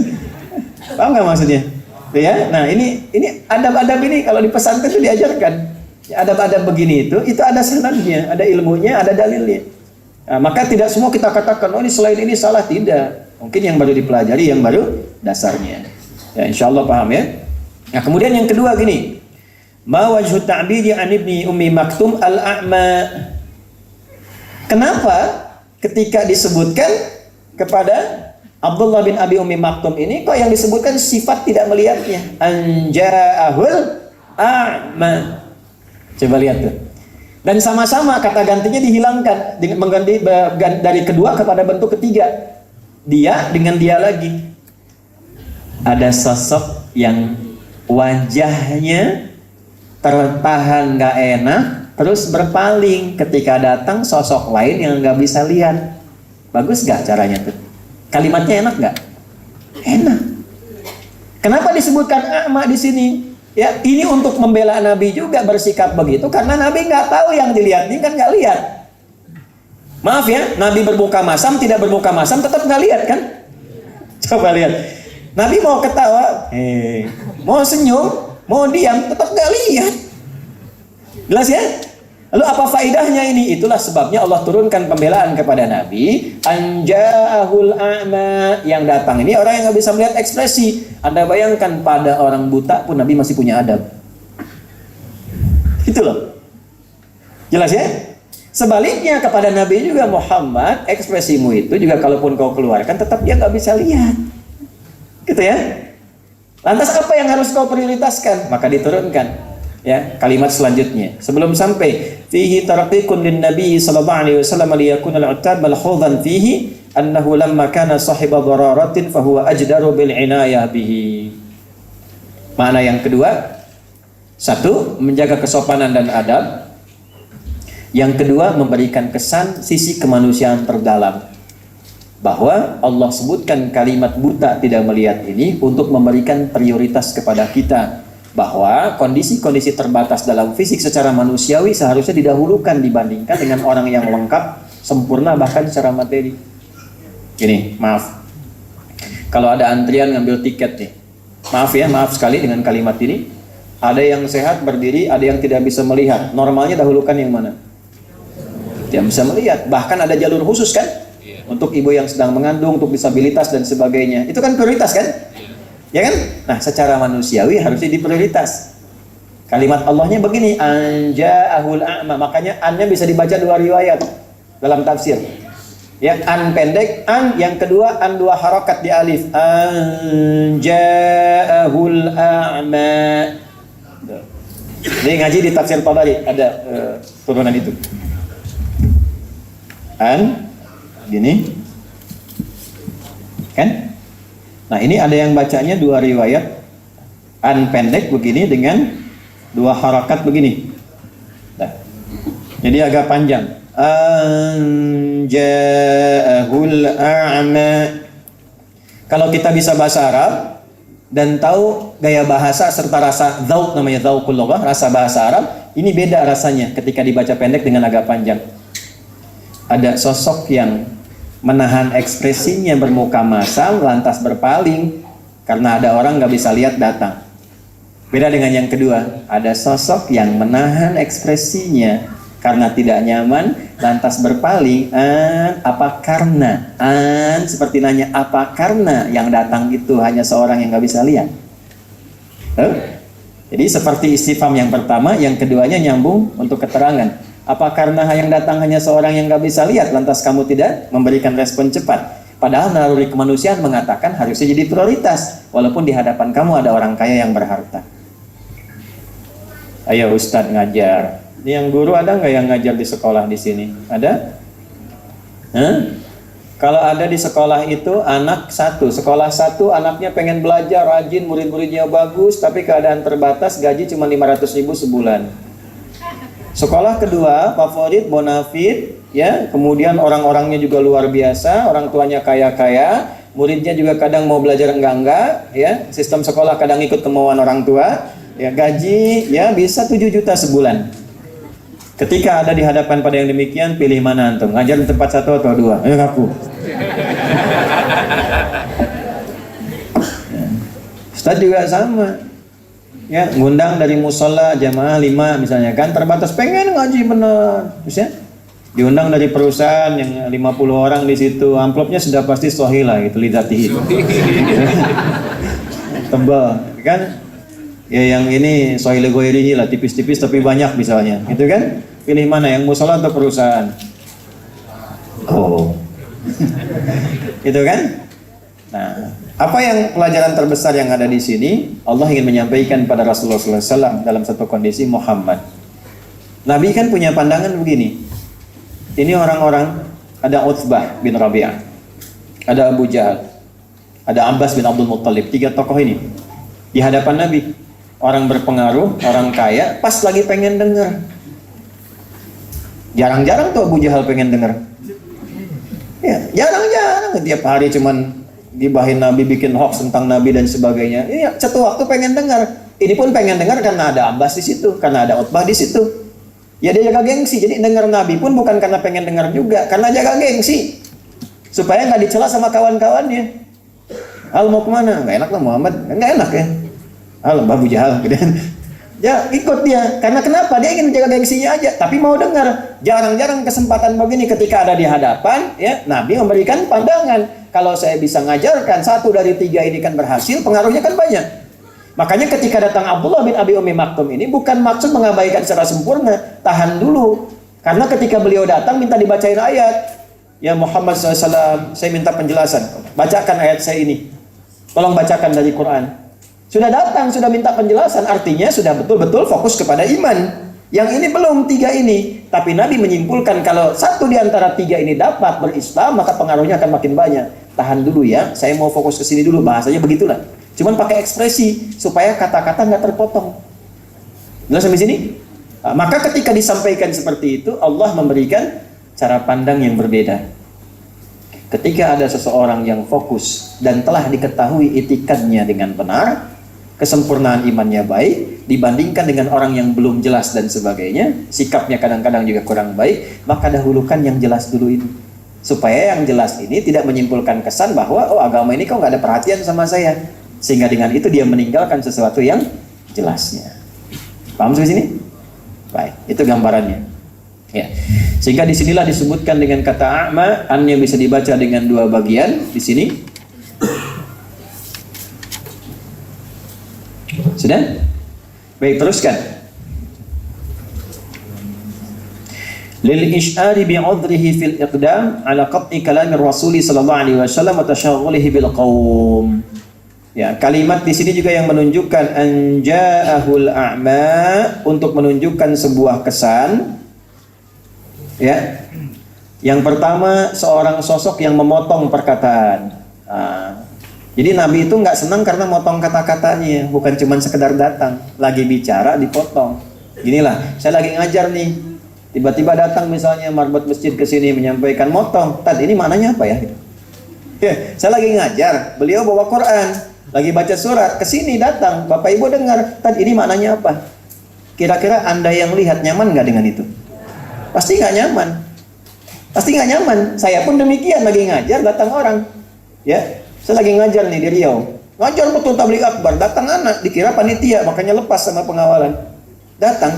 Paham nggak maksudnya? Tuh ya. Nah ini adab-adab ini kalau di pesantren itu diajarkan. Ya, adab-adab begini itu ada sanadnya, ada ilmunya, ada dalilnya. Nah, maka tidak semua kita katakan, oh ini selain ini salah, tidak. Mungkin yang baru dipelajari, yang baru dasarnya. Ya insya Allah paham ya. Nah kemudian yang kedua gini. Ma wajhu ta'bidi an ibni Ummi Maktum al-a'ma. Kenapa ketika disebutkan kepada Abdullah bin Abi Ummi Maktum ini kok yang disebutkan sifat tidak melihatnya? Anja'ahul a'ma. Coba lihat tuh. Dan sama-sama kata gantinya dihilangkan dengan mengganti dari kedua kepada bentuk ketiga. Dia dengan dia lagi. Ada sosok yang wajahnya tertahan nggak enak, terus berpaling ketika datang sosok lain yang nggak bisa lihat. Bagus nggak caranya tuh? Kalimatnya enak nggak? Enak. Kenapa disebutkan a'ma di sini? Ya ini untuk membela Nabi juga bersikap begitu karena Nabi nggak tahu yang dilihat ini kan nggak lihat. Maaf ya, Nabi bermuka masam tidak bermuka masam tetap nggak lihat kan? Coba lihat. Nabi mau ketawa, mau senyum, mau diam, tetap nggak lihat. Jelas ya? Lalu apa faidahnya ini? Itulah sebabnya Allah turunkan pembelaan kepada Nabi. Anja'ahul a'ma. Yang datang ini orang yang nggak bisa melihat ekspresi. Anda bayangkan pada orang buta pun Nabi masih punya adab. Itu loh. Jelas ya? Sebaliknya kepada Nabi juga Muhammad, ekspresimu itu juga kalaupun kau keluarkan tetap dia nggak bisa lihat. Gitu ya. Lantas apa yang harus kau prioritaskan? Maka diturunkan ya kalimat selanjutnya. Sebelum sampai fihi tarqiqun lin nabi sallallahu alaihi wasallam liyakuna al-'uttab malhudhan fihi annahu lamma kana sahiba dararatin fa huwa ajdaru bil inayah bihi. Makna yang kedua, satu, menjaga kesopanan dan adab. Yang kedua, memberikan kesan sisi kemanusiaan terdalam. Bahwa Allah sebutkan kalimat buta tidak melihat ini untuk memberikan prioritas kepada kita. Bahwa kondisi-kondisi terbatas dalam fisik secara manusiawi seharusnya didahulukan dibandingkan dengan orang yang lengkap, sempurna bahkan secara materi. Gini, maaf. Kalau ada antrian ngambil tiket nih. Maaf ya, maaf sekali dengan kalimat ini. Ada yang sehat berdiri, ada yang tidak bisa melihat. Normalnya dahulukan yang mana? Tidak bisa melihat. Bahkan ada jalur khusus kan? Untuk ibu yang sedang mengandung, untuk disabilitas dan sebagainya. Itu kan prioritas kan? Ya kan? Nah, secara manusiawi harusnya diprioritas. Kalimat Allahnya begini, anja'ahul a'ma. Makanya an-nya bisa dibaca dua riwayat dalam tafsir. Ya, an pendek, an yang kedua an dua harakat di alif. Anja'ahul a'ma. Ini ngaji di tafsir Tabari ada turunan itu. An gini kan? Nah ini ada yang bacanya dua riwayat, an pendek begini dengan dua harakat begini. Nah, jadi agak panjang. Anja'ahul a'ma. Kalau kita bisa bahasa Arab dan tahu gaya bahasa serta rasa dzauq, namanya dzauqul lughah, rasa bahasa Arab, ini beda rasanya ketika dibaca pendek dengan agak panjang. Ada sosok yang menahan ekspresinya bermuka masam lantas berpaling karena ada orang nggak bisa lihat datang. Beda dengan yang kedua, ada sosok yang menahan ekspresinya karena tidak nyaman lantas berpaling. Apa karena? Seperti nanya apa karena yang datang itu hanya seorang yang nggak bisa lihat. Jadi seperti istifham yang pertama, yang keduanya nyambung untuk keterangan. Apa karena yang datang hanya seorang yang nggak bisa lihat, lantas kamu tidak memberikan respon cepat? Padahal naluri kemanusiaan mengatakan harusnya jadi prioritas, walaupun di hadapan kamu ada orang kaya yang berharta. Ayo Ustadz ngajar. Ini yang guru ada nggak yang ngajar di sekolah di sini? Ada? Kalau ada di sekolah itu anak satu, sekolah satu anaknya pengen belajar rajin, murid-muridnya bagus, tapi keadaan terbatas, gaji cuma 500.000 sebulan. Sekolah kedua, favorit, bonafit, ya, kemudian orang-orangnya juga luar biasa, orang tuanya kaya-kaya, muridnya juga kadang mau belajar enggak, ya, sistem sekolah kadang ikut kemauan orang tua, ya, gaji, ya, bisa 7 juta sebulan. Ketika ada di hadapan pada yang demikian, pilih mana antum? Ngajar di tempat satu atau dua? Ayo ngaku. Ustaz juga sama. Ya, ngundang dari musola jamaah 5 misalnya kan, terbatas pengen ngaji bener. Terus ya, diundang dari perusahaan yang 50 orang di situ, amplopnya sudah pasti sohila gitu, lidatihi. Tebal, kan? Ya yang ini sohila goirihi lah, tipis-tipis tapi banyak misalnya, gitu kan? Pilih mana, yang musola atau perusahaan? Oh, gitu kan? Nah, apa yang pelajaran terbesar yang ada di sini? Allah ingin menyampaikan pada Rasulullah SAW dalam satu kondisi Muhammad. Nabi kan punya pandangan begini. Ini orang-orang, ada Utsbah bin Rabi'ah, ada Abu Jahal, ada Abbas bin Abdul Muttalib, 3 tokoh ini di hadapan Nabi. Orang berpengaruh, orang kaya, pas lagi pengen dengar. Jarang-jarang tuh Abu Jahal pengen dengar. Ya, jarang-jarang, tiap hari cuman gibahin Nabi, bikin hoax tentang Nabi dan sebagainya. Iya, satu waktu pengen dengar. Ini pun pengen dengar karena ada Abbas di situ, karena ada Utbah di situ. Ya dia jaga gengsi. Jadi dengar Nabi pun bukan karena pengen dengar juga, karena jaga gengsi. Supaya nggak dicela sama kawan-kawannya. Al mau kemana? Nggak enak lah Muhammad, nggak enak ya. Al Abu Jahal, gitu. Ya ikut dia. Karena kenapa? Dia ingin menjaga gengsinya aja, tapi mau dengar. Jarang-jarang kesempatan begini ketika ada di hadapan, ya Nabi memberikan pandangan. Kalau saya bisa ngajarkan 1 dari 3 ini kan berhasil, pengaruhnya kan banyak. Makanya ketika datang Abdullah bin Abi Ummi Maktum ini bukan maksud mengabaikan secara sempurna, tahan dulu. Karena ketika beliau datang minta dibacain ayat. Ya Muhammad SAW, saya minta penjelasan. Bacakan ayat saya ini. Tolong bacakan dari Quran. Sudah datang, sudah minta penjelasan, artinya sudah betul-betul fokus kepada iman. Yang ini belum 3 ini, tapi Nabi menyimpulkan kalau 1 di antara 3 ini dapat berislam, maka pengaruhnya akan makin banyak. Tahan dulu ya, saya mau fokus ke sini dulu, bahasanya begitulah. Cuman pakai ekspresi supaya kata-kata nggak terpotong. Jelas sampai sini? Nah, maka ketika disampaikan seperti itu, Allah memberikan cara pandang yang berbeda. Ketika ada seseorang yang fokus dan telah diketahui itikadnya dengan benar, kesempurnaan imannya baik, dibandingkan dengan orang yang belum jelas dan sebagainya, sikapnya kadang-kadang juga kurang baik, maka dahulukan yang jelas dulu ini. Supaya yang jelas ini tidak menyimpulkan kesan bahwa, oh agama ini kok nggak ada perhatian sama saya. Sehingga dengan itu dia meninggalkan sesuatu yang jelasnya. Paham sampai sini? Baik, itu gambarannya. Ya. Sehingga disinilah disebutkan dengan kata a'ma, an-nya bisa dibaca dengan 2 bagian di sini. Sudah? Baik, teruskan. Lil isy'ari bi'udhrihi fil iqdam ala qat'i kalamir Rasul sallallahu alaihi wasallam wa tashaghulihi bil qaum. Ya, kalimat di sini juga yang menunjukkan anja'ahul a'ma, untuk menunjukkan sebuah kesan. Ya. Yang pertama, seorang sosok yang memotong perkataan. Jadi Nabi itu nggak senang karena motong kata-katanya, bukan cuma sekedar datang, lagi bicara dipotong. Inilah, saya lagi ngajar nih, tiba-tiba datang misalnya marbot masjid ke sini menyampaikan motong. Tad, ini maknanya apa ya? Ya, saya lagi ngajar, beliau bawa Quran, lagi baca surat, ke sini datang, Bapak Ibu dengar, Tad, ini maknanya apa? Kira-kira Anda yang lihat nyaman nggak dengan itu? Pasti nggak nyaman. Pasti nggak nyaman. Saya pun demikian, lagi ngajar, datang orang. Ya. Saya lagi ngajar nih di Riau. Ngajar betul tabligh akbar, datang anak, dikira panitia, makanya lepas sama pengawalan. Datang.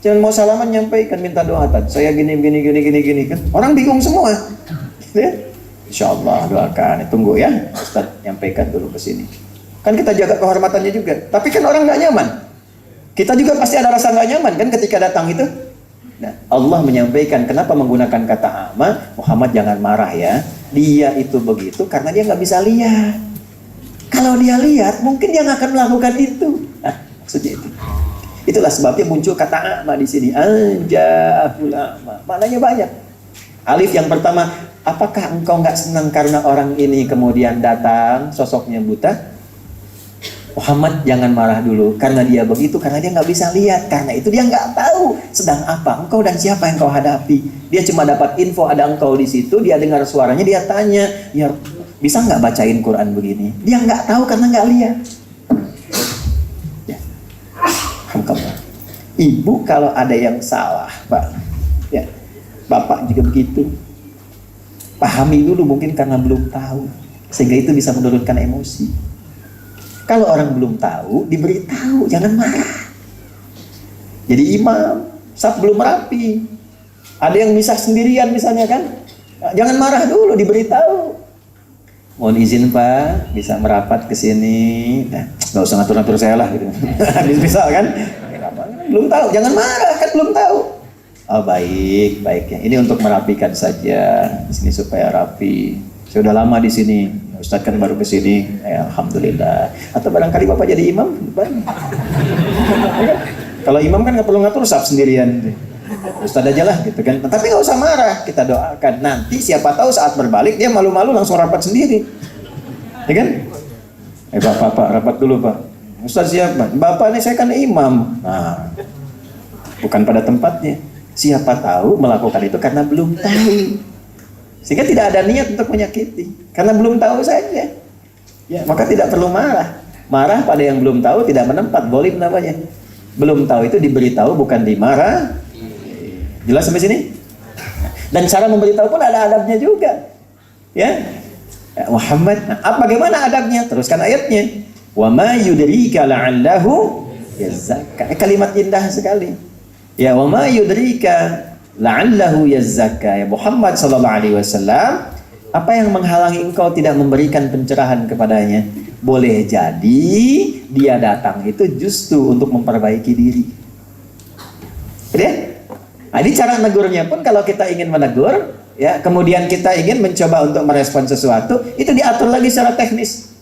Jangan mau salaman nyampaikan minta doa, Tad. Saya gini kan. Orang bingung semua. Ya. Insyaallah doakan, tunggu ya. Ustaz nyampaikan dulu ke sini. Kan kita jaga kehormatannya juga. Tapi kan orang nggak nyaman. Kita juga pasti ada rasa nggak nyaman kan ketika datang itu. Nah, Allah menyampaikan kenapa menggunakan kata ama, Muhammad jangan marah ya. Dia itu begitu karena dia nggak bisa lihat. Kalau dia lihat, mungkin dia nggak akan melakukan itu. Nah, maksudnya itu. Itulah sebabnya muncul kata ama di sini. Anja'ahul a'ma. Maknanya banyak. Alif yang pertama, apakah engkau nggak senang karena orang ini kemudian datang, sosoknya buta? Muhammad jangan marah dulu karena dia begitu, karena dia nggak bisa lihat, karena itu dia nggak tahu sedang apa engkau dan siapa yang kau hadapi. Dia cuma dapat info ada engkau di situ, dia dengar suaranya, dia tanya, ya bisa nggak bacain Quran begini? Dia nggak tahu karena nggak lihat. Ya. Alhamdulillah. Ibu kalau ada yang salah, Pak, ya, bapak juga begitu. Pahami dulu, mungkin karena belum tahu, sehingga itu bisa menurunkan emosi. Kalau orang belum tahu, diberitahu, jangan marah. Jadi imam, saat belum rapi, ada yang misah sendirian misalnya kan, jangan marah dulu, diberitahu. Mohon izin Pak, bisa merapat ke sini. Nggak usah ngatur-ngatur saya lah gitu. Misal kan, belum tahu, jangan marah kan belum tahu. Oh baik, baik ya. Ini untuk merapikan saja di sini supaya rapi. Saya udah lama di sini, Ustadz kan baru ke sini. Ya, alhamdulillah. Atau barangkali Bapak jadi imam, kalau imam kan nggak perlu ngatur saf sendirian. Ustadz aja lah gitu kan. Tapi nggak usah marah, kita doakan. Nanti siapa tahu saat berbalik dia malu-malu langsung rapat sendiri. Ya kan? Pak, rapat dulu Pak. Ustadz siapa? Bapak nih saya kan imam. Nah, bukan pada tempatnya. Siapa tahu melakukan itu karena belum tahu. Sehingga tidak ada niat untuk menyakiti. Karena belum tahu saja. Ya, maka tidak perlu marah. Marah pada yang belum tahu tidak menempat, bolim namanya. Belum tahu itu diberitahu bukan dimarah. Jelas sampai sini? Dan cara memberitahu pun ada adabnya juga. Ya. Muhammad, bagaimana adabnya? Teruskan ayatnya. Wa ma yudrika la'allahu yazakka. Kalimat indah sekali. Ya wa ma yudrika la'allahu yazakka. Ya Muhammad sallallahu alaihi wasallam, apa yang menghalangi engkau tidak memberikan pencerahan kepadanya? Boleh jadi dia datang itu justru untuk memperbaiki diri. Ya? Nah, ini cara negurnya pun kalau kita ingin menegur, ya, kemudian kita ingin mencoba untuk merespon sesuatu, itu diatur lagi secara teknis.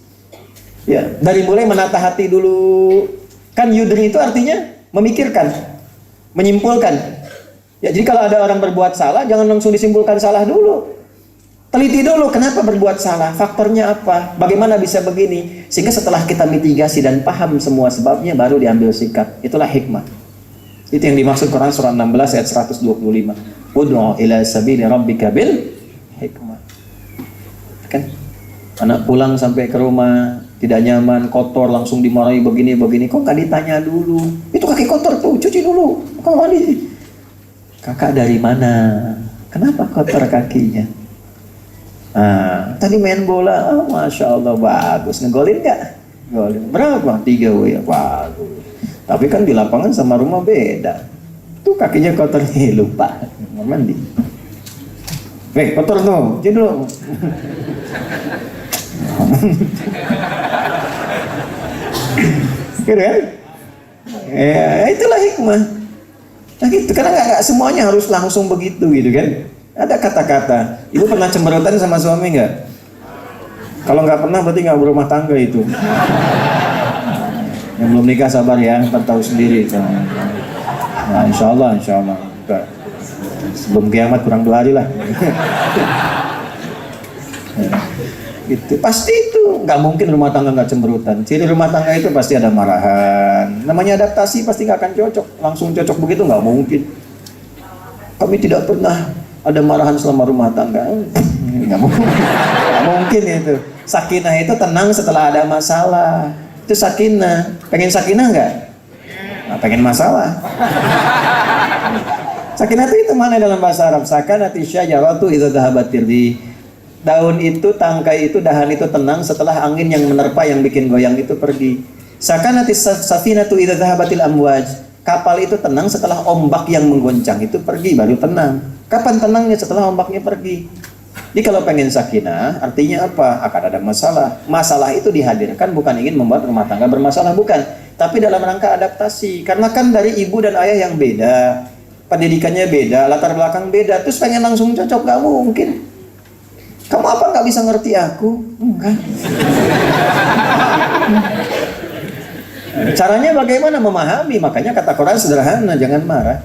Ya, dari mulai menata hati dulu. Kan yudri itu artinya memikirkan, menyimpulkan. Ya, jadi kalau ada orang berbuat salah, jangan langsung disimpulkan salah dulu. Teliti dulu kenapa berbuat salah, faktornya apa, bagaimana bisa begini. Sehingga setelah kita mitigasi dan paham semua sebabnya, baru diambil sikap. Itulah hikmah. Itu yang dimaksud Quran surah 16 ayat 125. Ud'u ila sabili rabbika bil hikmah. Kan? Anak pulang sampai ke rumah tidak nyaman, kotor, langsung dimarahi begini-begini. Kok nggak ditanya dulu? Itu kaki kotor tuh, cuci dulu. Kok mandi? Kakak dari mana? Kenapa kotor kakinya? Tadi main bola, masya Allah bagus. Ngegolin nggak? Golin. Berapa? 3 ya, bagus. Tapi kan di lapangan sama rumah beda. Tuh kakinya kotor nih, lupa mau mandi. Kotor tuh, cuci dulu. Gitu kan? Ya, itulah hikmah. Nah gitu, karena nggak semuanya harus langsung begitu gitu kan. Ada kata-kata. Ibu pernah cemberutan sama suami nggak? Kalau nggak pernah berarti nggak berumah tangga itu. Yang belum nikah sabar ya, ntar tahu sendiri. Nah, insya Allah. Enggak. Sebelum kiamat kurang 2 hari lah. Itu pasti itu nggak mungkin rumah tangga nggak cemberutan. Ciri rumah tangga itu pasti ada marahan. Namanya adaptasi pasti nggak akan cocok. Langsung cocok begitu nggak mungkin. Kami tidak pernah ada marahan selama rumah tangga. Nggak mungkin. Nggak mungkin itu. Sakinah itu tenang setelah ada masalah. Itu sakinah. Pengen sakinah nggak? Nah, pengen masalah. Sakinah itu mana dalam bahasa Arab? Sakanati syajaratu idza dhahabat tirdi. Daun itu, tangkai itu, dahan itu tenang setelah angin yang menerpa yang bikin goyang itu pergi. Sakanati safinatu idza dhahabatil amwaj. Kapal itu tenang setelah ombak yang menggoncang itu pergi, baru tenang. Kapan tenangnya? Setelah ombaknya pergi. Jadi kalau pengen sakinah, artinya apa? Akan ada masalah. Masalah itu dihadirkan bukan ingin membuat rumah tangga bermasalah, bukan. Tapi dalam rangka adaptasi. Karena kan dari ibu dan ayah yang beda, pendidikannya beda, latar belakang beda, terus pengen langsung cocok, gak mungkin. Kamu apa nggak bisa ngerti aku? Enggak. Caranya bagaimana memahami? Makanya kata Quran sederhana, jangan marah.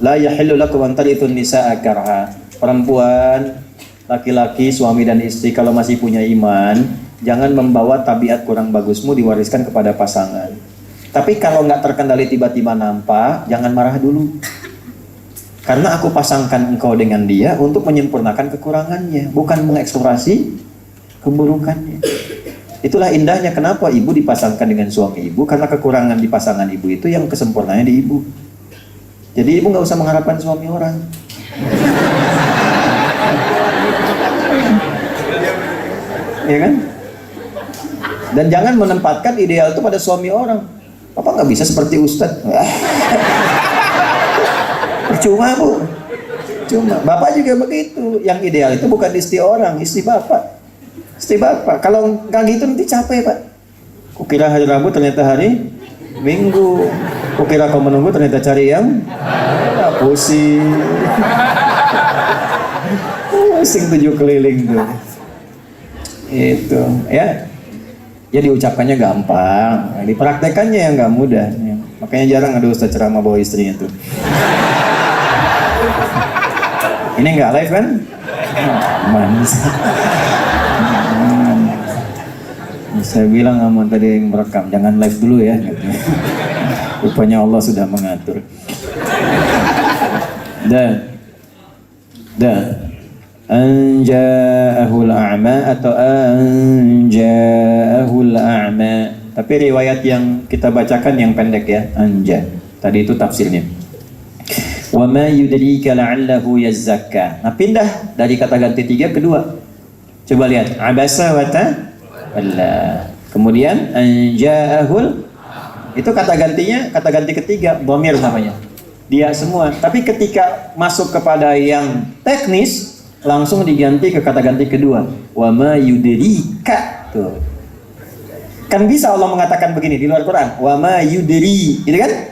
La yahillu lakum an tarithun nisaa karha. Perempuan, laki-laki, suami dan istri kalau masih punya iman, jangan membawa tabiat kurang bagusmu diwariskan kepada pasangan. Tapi kalau nggak terkendali tiba-tiba nampak, jangan marah dulu. Karena aku pasangkan engkau dengan dia untuk menyempurnakan kekurangannya, bukan mengeksplorasi keburukannya. Itulah indahnya kenapa ibu dipasangkan dengan suami ibu, karena kekurangan di pasangan ibu itu yang kesempurnaannya di ibu. Jadi ibu nggak usah mengharapkan suami orang. Ya kan? Dan jangan menempatkan ideal itu pada suami orang. Papa nggak bisa seperti Ustadz. Percuma bu. Cuma bapak juga begitu. Yang ideal itu bukan istri orang, istri bapak. Istri bapak. Kalau nggak gitu nanti capek pak. Kukira hari Rabu ternyata hari Minggu. Kukira kau menunggu ternyata cari yang pusing. Pusing 7 keliling tuh. Itu ya. Ya diucapkannya gampang, dipraktekannya yang nggak mudah. Makanya jarang ada ustaz ceramah bawa istrinya tuh. Ini nggak live kan? Aman. Saya bilang aman tadi yang merekam, jangan live dulu ya. Rupanya Allah sudah mengatur. Anja'ahul a'ma atau anja'ahul a'ma. Tapi riwayat yang kita bacakan yang pendek ya, anja. Tadi itu tafsirnya. Wa ma yudrika la'allahu yazzakka. Nah, pindah dari kata ganti 3 ke 2. Coba lihat, abasa wa tawalla. Kemudian anja'ahul, itu kata gantinya, kata ganti ketiga, dhamir namanya. Dia semua. Tapi ketika masuk kepada yang teknis, langsung diganti ke kata ganti kedua, wa ma yudrika. Tuh. Kan bisa Allah mengatakan begini di luar Quran, wa ma yudri, gitu kan?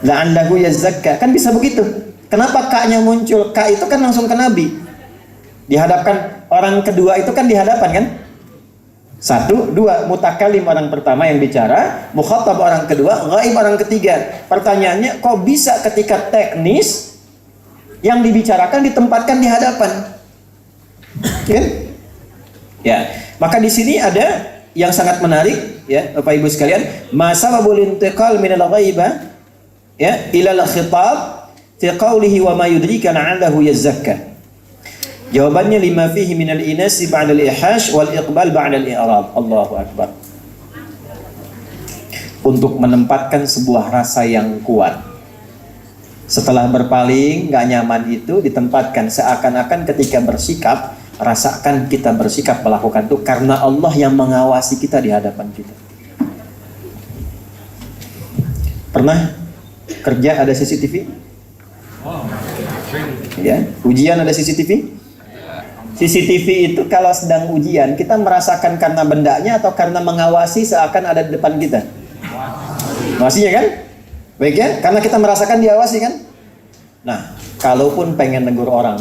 La'allahu yazzakka. Kan bisa begitu. Kenapa ka-nya muncul? Ka itu kan langsung ke Nabi. Dihadapkan orang kedua itu kan di hadapan kan? 1, 2, mutakalim orang pertama yang bicara, mukhatab orang kedua, ghaib orang ketiga. Pertanyaannya, kok bisa ketika teknis yang dibicarakan ditempatkan di hadapan? Kan? Ya, maka di sini ada yang sangat menarik ya, Bapak Ibu sekalian, masa sababul intiqal min al-ghaiba ya ila al-khitab fi qawlihi wa ma yudrika la'allahu yazzakka. Jawabannya lima fihi min al-inasi ba'da al-ihash wal iqbal ba'da al-i'rab. Allahu akbar. Untuk menempatkan sebuah rasa yang kuat. Setelah berpaling, gak nyaman itu ditempatkan seakan-akan ketika bersikap, rasakan kita bersikap melakukan itu karena Allah yang mengawasi kita di hadapan kita. Pernah kerja ada CCTV? Ya, ujian ada CCTV? CCTV itu kalau sedang ujian, kita merasakan karena bendanya atau karena mengawasi seakan ada di depan kita? Mengawasinya kan? Baik ya, karena kita merasakan diawasi kan? Nah, kalaupun pengen negur orang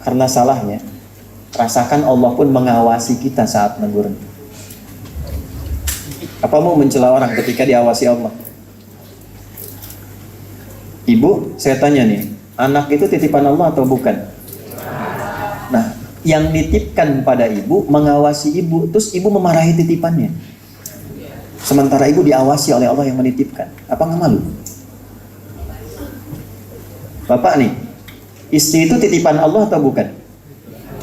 karena salahnya, rasakan Allah pun mengawasi kita saat negur. Apa mau mencela orang ketika diawasi Allah? Ibu, saya tanya nih, anak itu titipan Allah atau bukan? Nah, yang nitipkan pada ibu, mengawasi ibu, terus ibu memarahi titipannya. Sementara ibu diawasi oleh Allah yang menitipkan. Apa nggak malu? Bapak nih, istri itu titipan Allah atau bukan?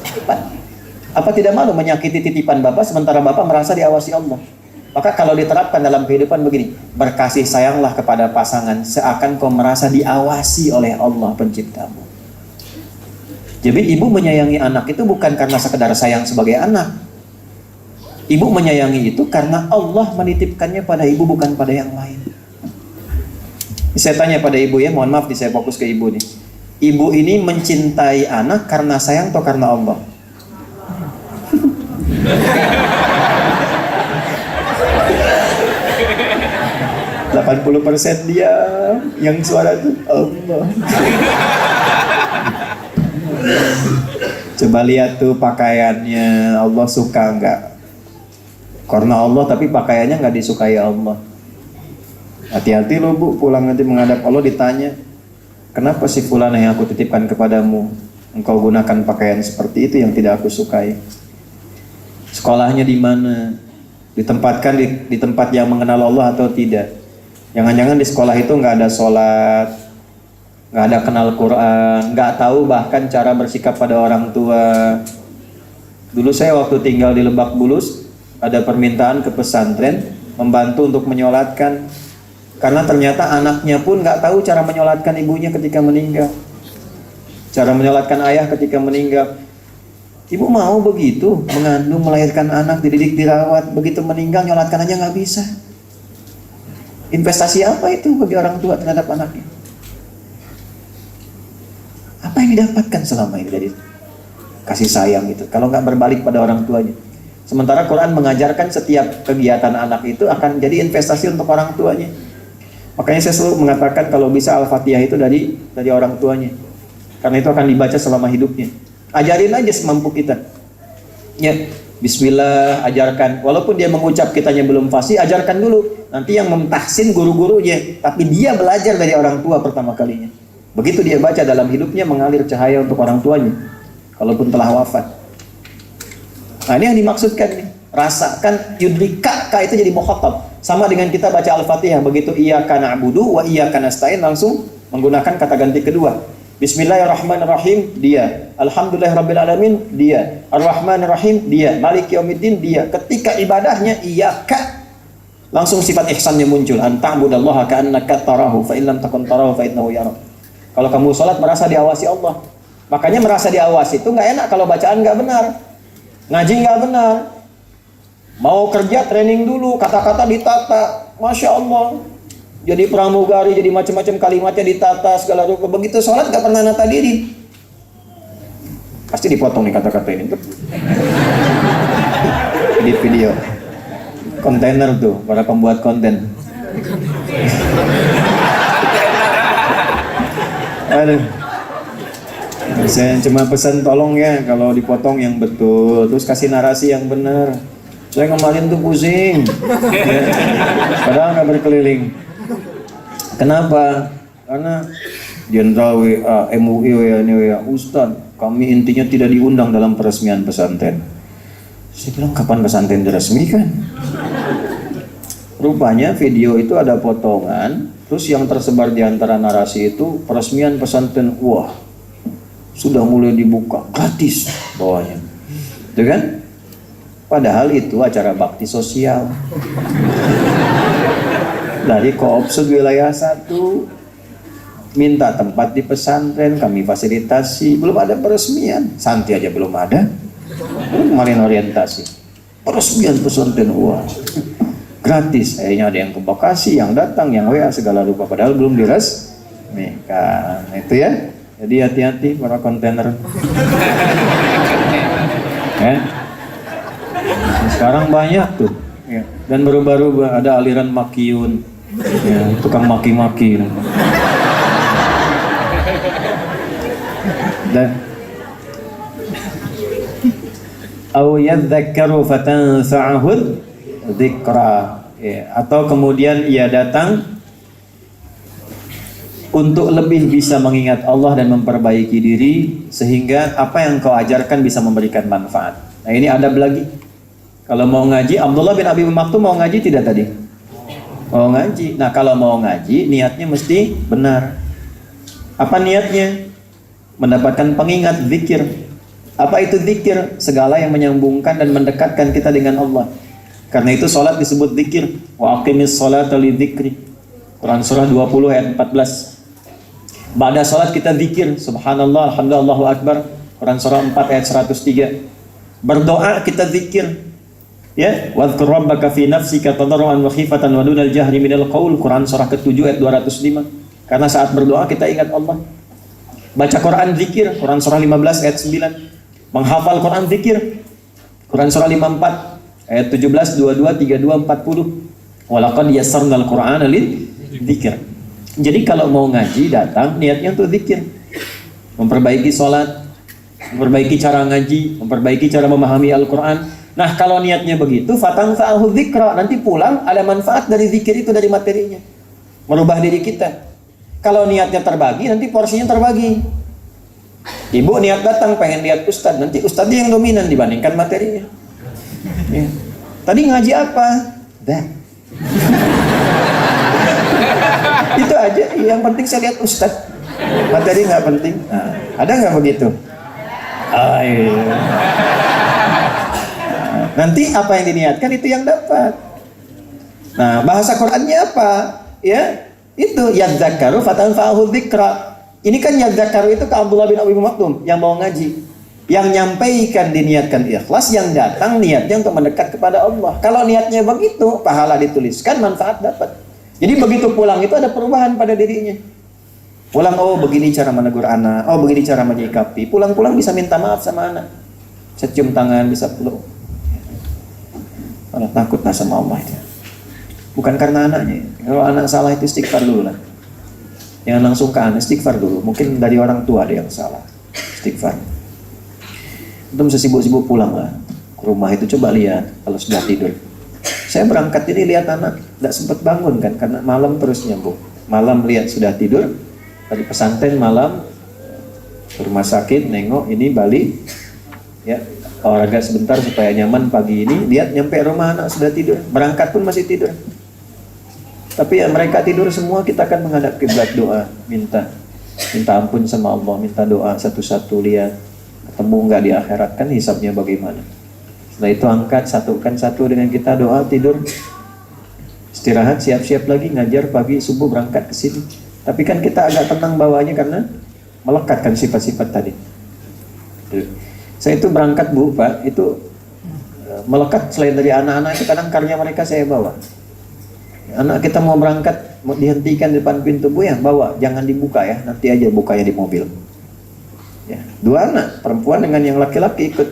Titipan. Apa tidak malu menyakiti titipan bapak sementara bapak merasa diawasi Allah? Maka kalau diterapkan dalam kehidupan begini, berkasih sayanglah kepada pasangan seakan kau merasa diawasi oleh Allah penciptamu. Jadi ibu menyayangi anak itu bukan karena sekedar sayang sebagai anak. Ibu menyayangi itu karena Allah menitipkannya pada ibu, bukan pada yang lain. Saya tanya pada ibu ya, mohon maaf nih saya fokus ke ibu nih. Ibu ini mencintai anak karena sayang atau karena Allah? 80% dia yang suara itu Allah. Coba lihat tuh pakaiannya, Allah suka nggak? Karena Allah tapi pakaiannya nggak disukai Allah. Hati-hati lo bu, pulang nanti menghadap Allah ditanya, kenapa sih fulanah yang aku titipkan kepadamu engkau gunakan pakaian seperti itu yang tidak aku sukai? Sekolahnya di mana? Ditempatkan di tempat yang mengenal Allah atau tidak? Jangan-jangan di sekolah itu nggak ada sholat, nggak ada kenal Quran, nggak tahu bahkan cara bersikap pada orang tua. Dulu saya waktu tinggal di Lebak Bulus, ada permintaan ke pesantren membantu untuk menyolatkan, karena ternyata anaknya pun nggak tahu cara menyolatkan ibunya ketika meninggal, cara menyolatkan ayah ketika meninggal. Ibu mau begitu, mengandung, melahirkan anak, dididik, dirawat, begitu meninggal nyolatkan aja nggak bisa. Investasi apa itu bagi orang tua terhadap anaknya? Apa yang didapatkan selama ini dari kasih sayang itu kalau nggak berbalik pada orang tuanya? Sementara Quran mengajarkan setiap kegiatan anak itu akan jadi investasi untuk orang tuanya. Makanya saya selalu mengatakan kalau bisa Al-Fatihah itu dari orang tuanya, karena itu akan dibaca selama hidupnya. Ajarin aja semampu kita. Ya, Bismillah, ajarkan. Walaupun dia mengucap kitanya belum fasih, ajarkan dulu. Nanti yang mentahsin guru-gurunya, tapi dia belajar dari orang tua pertama kalinya. Begitu dia baca dalam hidupnya mengalir cahaya untuk orang tuanya, kalaupun telah wafat. Nah, ini yang dimaksudkan nih. Rasakan yudrika itu jadi mukhatab. Sama dengan kita baca Al-Fatihah, begitu iyyaka na'budu wa iyyaka nasta'in langsung menggunakan kata ganti kedua. Bismillahirrahmanirrahim, dia. Alhamdulillahirabbil alamin, dia. Ar-Rahmanirrahim, dia. Maliki yaumiddin, dia. Ketika ibadahnya iyyaka, langsung sifat ihsannya muncul. Anta'budallaha ka'annaka tarahu fa in lam takun tarahu fa innahu yarak. Kalau kamu sholat merasa diawasi Allah. Makanya merasa diawasi itu nggak enak kalau bacaan nggak benar, ngaji nggak benar. Mau kerja training dulu, kata-kata ditata, masya Allah. Jadi pramugari, jadi macam-macam kalimatnya ditata segala rupa. Begitu sholat nggak pernah nata diri, pasti dipotong nih kata-kata ini. Di video kontainer tuh para pembuat konten. Aduh, saya cuma pesan tolong ya kalau dipotong yang betul, terus kasih narasi yang benar. Saya kemarin tuh pusing, ya. Padahal nggak berkeliling. Kenapa? Karena Jenderal WA, MUI WA ini WA, Ustadz, kami intinya tidak diundang dalam peresmian pesantren. Saya bilang kapan pesantren diresmikan? Rupanya video itu ada potongan. Terus yang tersebar di antara narasi itu peresmian pesantren, wah sudah mulai dibuka gratis bawahnya, itu kan? Padahal itu acara bakti sosial dari Koopsud wilayah 1, minta tempat di pesantren, kami fasilitasi, belum ada peresmian, santi aja belum ada, kemarin orientasi, peresmian pesantren, wah gratis, akhirnya ada yang ke Bekasi, yang datang, yang WA segala rupa, padahal belum diresmikan. Itu ya, jadi hati-hati para kontainer. Sekarang banyak tuh, ya. Dan baru-baru ada aliran makiun, ya, tukang maki-maki. Dan au yadzakkaru fatanfa'ahud dzikra, ya, atau kemudian ia datang untuk lebih bisa mengingat Allah dan memperbaiki diri sehingga apa yang kau ajarkan bisa memberikan manfaat. Nah, ini adab lagi. Kalau mau ngaji, Abdullah bin Abi Maktum mau ngaji tidak tadi? Mau ngaji. Nah, kalau mau ngaji niatnya mesti benar. Apa niatnya? Mendapatkan pengingat, zikir. Apa itu zikir? Segala yang menyambungkan dan mendekatkan kita dengan Allah. Karena itu sholat disebut zikir. Wa aqimis sholata li dzikri. Quran surah 20 ayat 14. Ba'da sholat kita zikir. Subhanallah, alhamdulillah, Allahu akbar. Quran surah 4 ayat 103. Berdoa kita zikir. Ya, wadhkur rabbaka fi nafsika tadarruan wa khifatan wa dunal jahri minal qaul. Quran surah ke-7 ayat 205. Karena saat berdoa kita ingat Allah. Baca Quran zikir. Quran surah 15 ayat 9. Menghafal Quran zikir. Quran surah 54 ayat 17, 22, 32, 40. Walaqad yassarnal Qur'ana lidzikr. Jadi kalau mau ngaji datang niatnya untuk zikir. Memperbaiki sholat, memperbaiki cara ngaji, memperbaiki cara memahami Al-Quran. Nah, kalau niatnya begitu, fatanfa'ahu dzikra, nanti pulang ada manfaat dari zikir itu, dari materinya. Merubah diri kita. Kalau niatnya terbagi, nanti porsinya terbagi. Ibu niat datang pengen lihat ustadz, nanti ustadznya yang dominan dibandingkan materinya. Ya. Tadi ngaji apa? Dah. Itu aja, yang penting saya lihat ustadz. Materi nggak penting. Nah, ada nggak begitu? Iya. Nanti apa yang diniatkan itu yang dapat. Nah, bahasa Qur'annya apa? Ya, itu yadzakaru fatanfa'ahu dzikra. Ini kan yadzakaru itu ke Abdullah bin Abi Maktum yang mau ngaji. Yang nyampaikan diniatkan ikhlas, yang datang niatnya untuk mendekat kepada Allah. Kalau niatnya begitu, pahala dituliskan, manfaat dapat. Jadi begitu pulang itu ada perubahan pada dirinya. Pulang, oh begini cara menegur anak, oh begini cara menyikapi. Pulang-pulang bisa minta maaf sama anak. Cium tangan, bisa peluk. Kalau takutlah sama Allah itu. Bukan karena anaknya. Kalau anak salah itu istighfar dulu lah. Jangan langsung ke anak, istighfar dulu. Mungkin dari orang tua ada yang salah. Istighfar. Itu bisa sibuk-sibuk pulang lah. Ke rumah itu coba lihat kalau sudah tidur. Saya berangkat ini lihat anak tidak sempat bangun kan karena malam terus nyambung. Malam lihat sudah tidur. Tadi pesantren malam ke rumah sakit nengok ini balik. Ya, olahraga sebentar supaya nyaman pagi ini. Lihat nyampe rumah anak sudah tidur. Berangkat pun masih tidur. Tapi ya mereka tidur semua, kita akan menghadap kiblat doa, minta ampun sama Allah, minta doa satu-satu, lihat ketemu nggak di akhirat kan hisabnya bagaimana. Setelah itu angkat satukan satu dengan kita, doa, tidur, istirahat, siap-siap lagi ngajar pagi subuh berangkat ke sini. Tapi kan kita agak tenang bawahnya karena melekatkan sifat-sifat tadi. Saya itu berangkat Bu Pak, itu melekat selain dari anak-anak itu kadang karya mereka saya bawa. Anak kita mau berangkat, mau dihentikan di depan pintu, Bu ya bawa, jangan dibuka ya, nanti aja bukanya di mobil. Ya, 2 anak, perempuan dengan yang laki-laki ikut.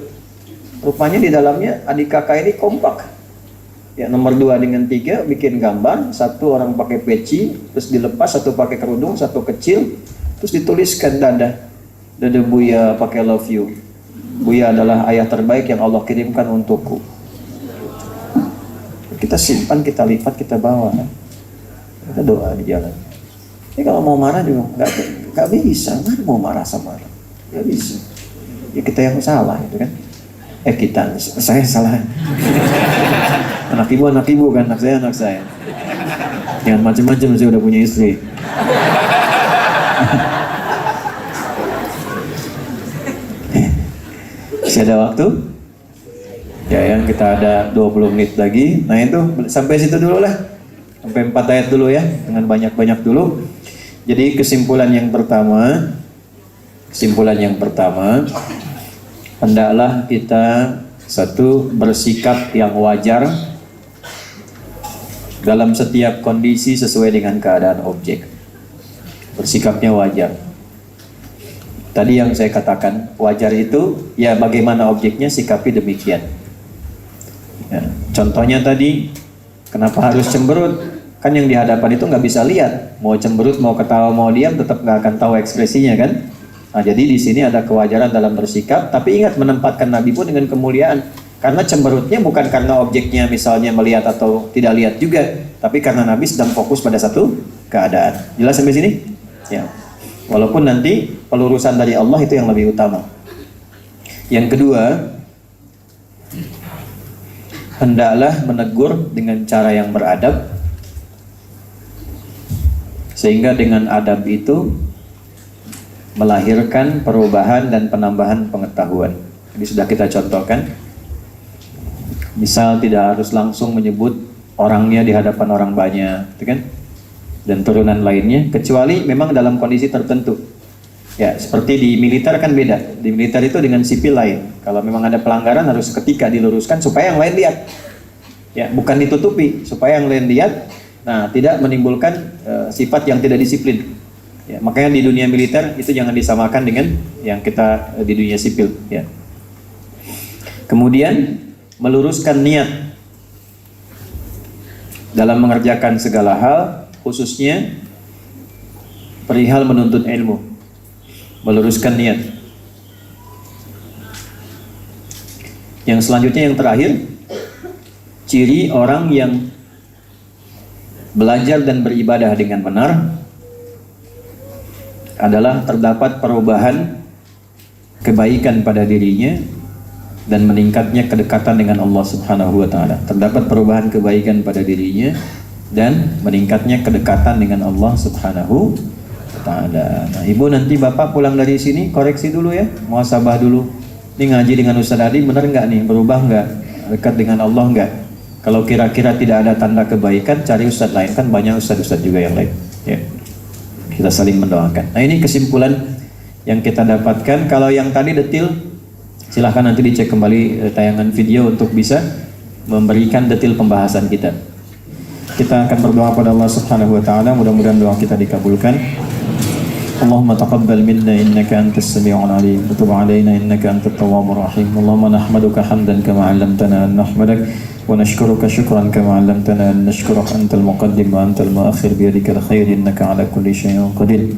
Rupanya di dalamnya adik kakak ini kompak. Ya, nomor 2 dengan 3 bikin gambar, 1 orang pakai peci, terus dilepas, 1 pakai kerudung, 1 kecil, terus dituliskan dada Buya pakai love you. Buya adalah ayah terbaik yang Allah kirimkan untukku. Kita simpan, kita lipat, kita bawa. Kita doa di jalan. Ini kalau mau marah juga nggak bisa. Mana mau marah sama orang? Nggak bisa. Ya kita yang salah itu kan. Saya salah. Anak ibu kan, anak saya. Jangan macam-macam, saya udah punya istri. Masih ada waktu? Ya, yang kita ada 20 menit lagi. Nah itu sampai situ dulu lah. Sampai 4 ayat dulu ya. Dengan banyak-banyak dulu. Jadi kesimpulan yang pertama. Hendaklah kita bersikap yang wajar dalam setiap kondisi sesuai dengan keadaan objek. Bersikapnya wajar. Tadi yang saya katakan wajar itu ya bagaimana objeknya sikapi demikian. Ya, contohnya tadi, kenapa harus cemberut? Kan yang di hadapan itu nggak bisa lihat. Mau cemberut, mau ketawa, mau diam, tetap nggak akan tahu ekspresinya kan? Nah, jadi di sini ada kewajaran dalam bersikap, tapi ingat menempatkan Nabi pun dengan kemuliaan. Karena cemberutnya bukan karena objeknya misalnya melihat atau tidak lihat juga, tapi karena Nabi sedang fokus pada satu keadaan. Jelas sampai sini? Ya. Walaupun nanti pelurusan dari Allah itu yang lebih utama. Yang kedua, hendaklah menegur dengan cara yang beradab, sehingga dengan adab itu melahirkan perubahan dan penambahan pengetahuan. Jadi sudah kita contohkan, misal tidak harus langsung menyebut orangnya di hadapan orang banyak, gitu kan? Dan turunan lainnya, kecuali memang dalam kondisi tertentu. Ya, seperti di militer kan beda. Di militer itu dengan sipil lain. Kalau memang ada pelanggaran harus ketika diluruskan supaya yang lain lihat. Ya, bukan ditutupi supaya yang lain lihat. Nah, tidak menimbulkan sifat yang tidak disiplin. Ya, makanya di dunia militer itu jangan disamakan dengan yang kita di dunia sipil. Ya. Kemudian meluruskan niat dalam mengerjakan segala hal, khususnya perihal menuntut ilmu. Meluruskan niat. Yang selanjutnya yang terakhir, ciri orang yang belajar dan beribadah dengan benar adalah terdapat perubahan kebaikan pada dirinya dan meningkatnya kedekatan dengan Allah Subhanahu wa taala. Terdapat perubahan kebaikan pada dirinya dan meningkatnya kedekatan dengan Allah Subhanahu wa taala. Nah, Ibu nanti Bapak pulang dari sini koreksi dulu ya, muhasabah dulu. Ini ngaji dengan Ustaz Adi benar nggak nih, berubah nggak? dekat dengan Allah enggak. Kalau kira-kira tidak ada tanda kebaikan, cari ustadz lain, kan banyak ustadz-ustadz juga yang lain. Ya. Kita saling mendoakan. Nah ini kesimpulan yang kita dapatkan. Kalau yang tadi detil, silahkan nanti dicek kembali tayangan video untuk bisa memberikan detil pembahasan kita. Kita akan berdoa pada Allah Subhanahu wa taala, mudah-mudahan doa kita dikabulkan. Allahumma taqabbal minna innaka antas sami'ul alim wa tub 'alaina innaka antat tawwabur rahim. Allahumma nahmaduka hamdan kama 'allamtana an nahmadak wa nashkuruka syukran kama 'allamtana an nashkuraka antal muqaddim wa antal muakhir bi yadikal khair innaka 'ala kulli syai'in qadir.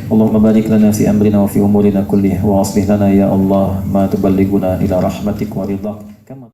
Allahumma barik lana fi amrina wa fi umurina kullih wa aslih lana ya Allah ma tuballighuna ila rahmatik wa ridhak.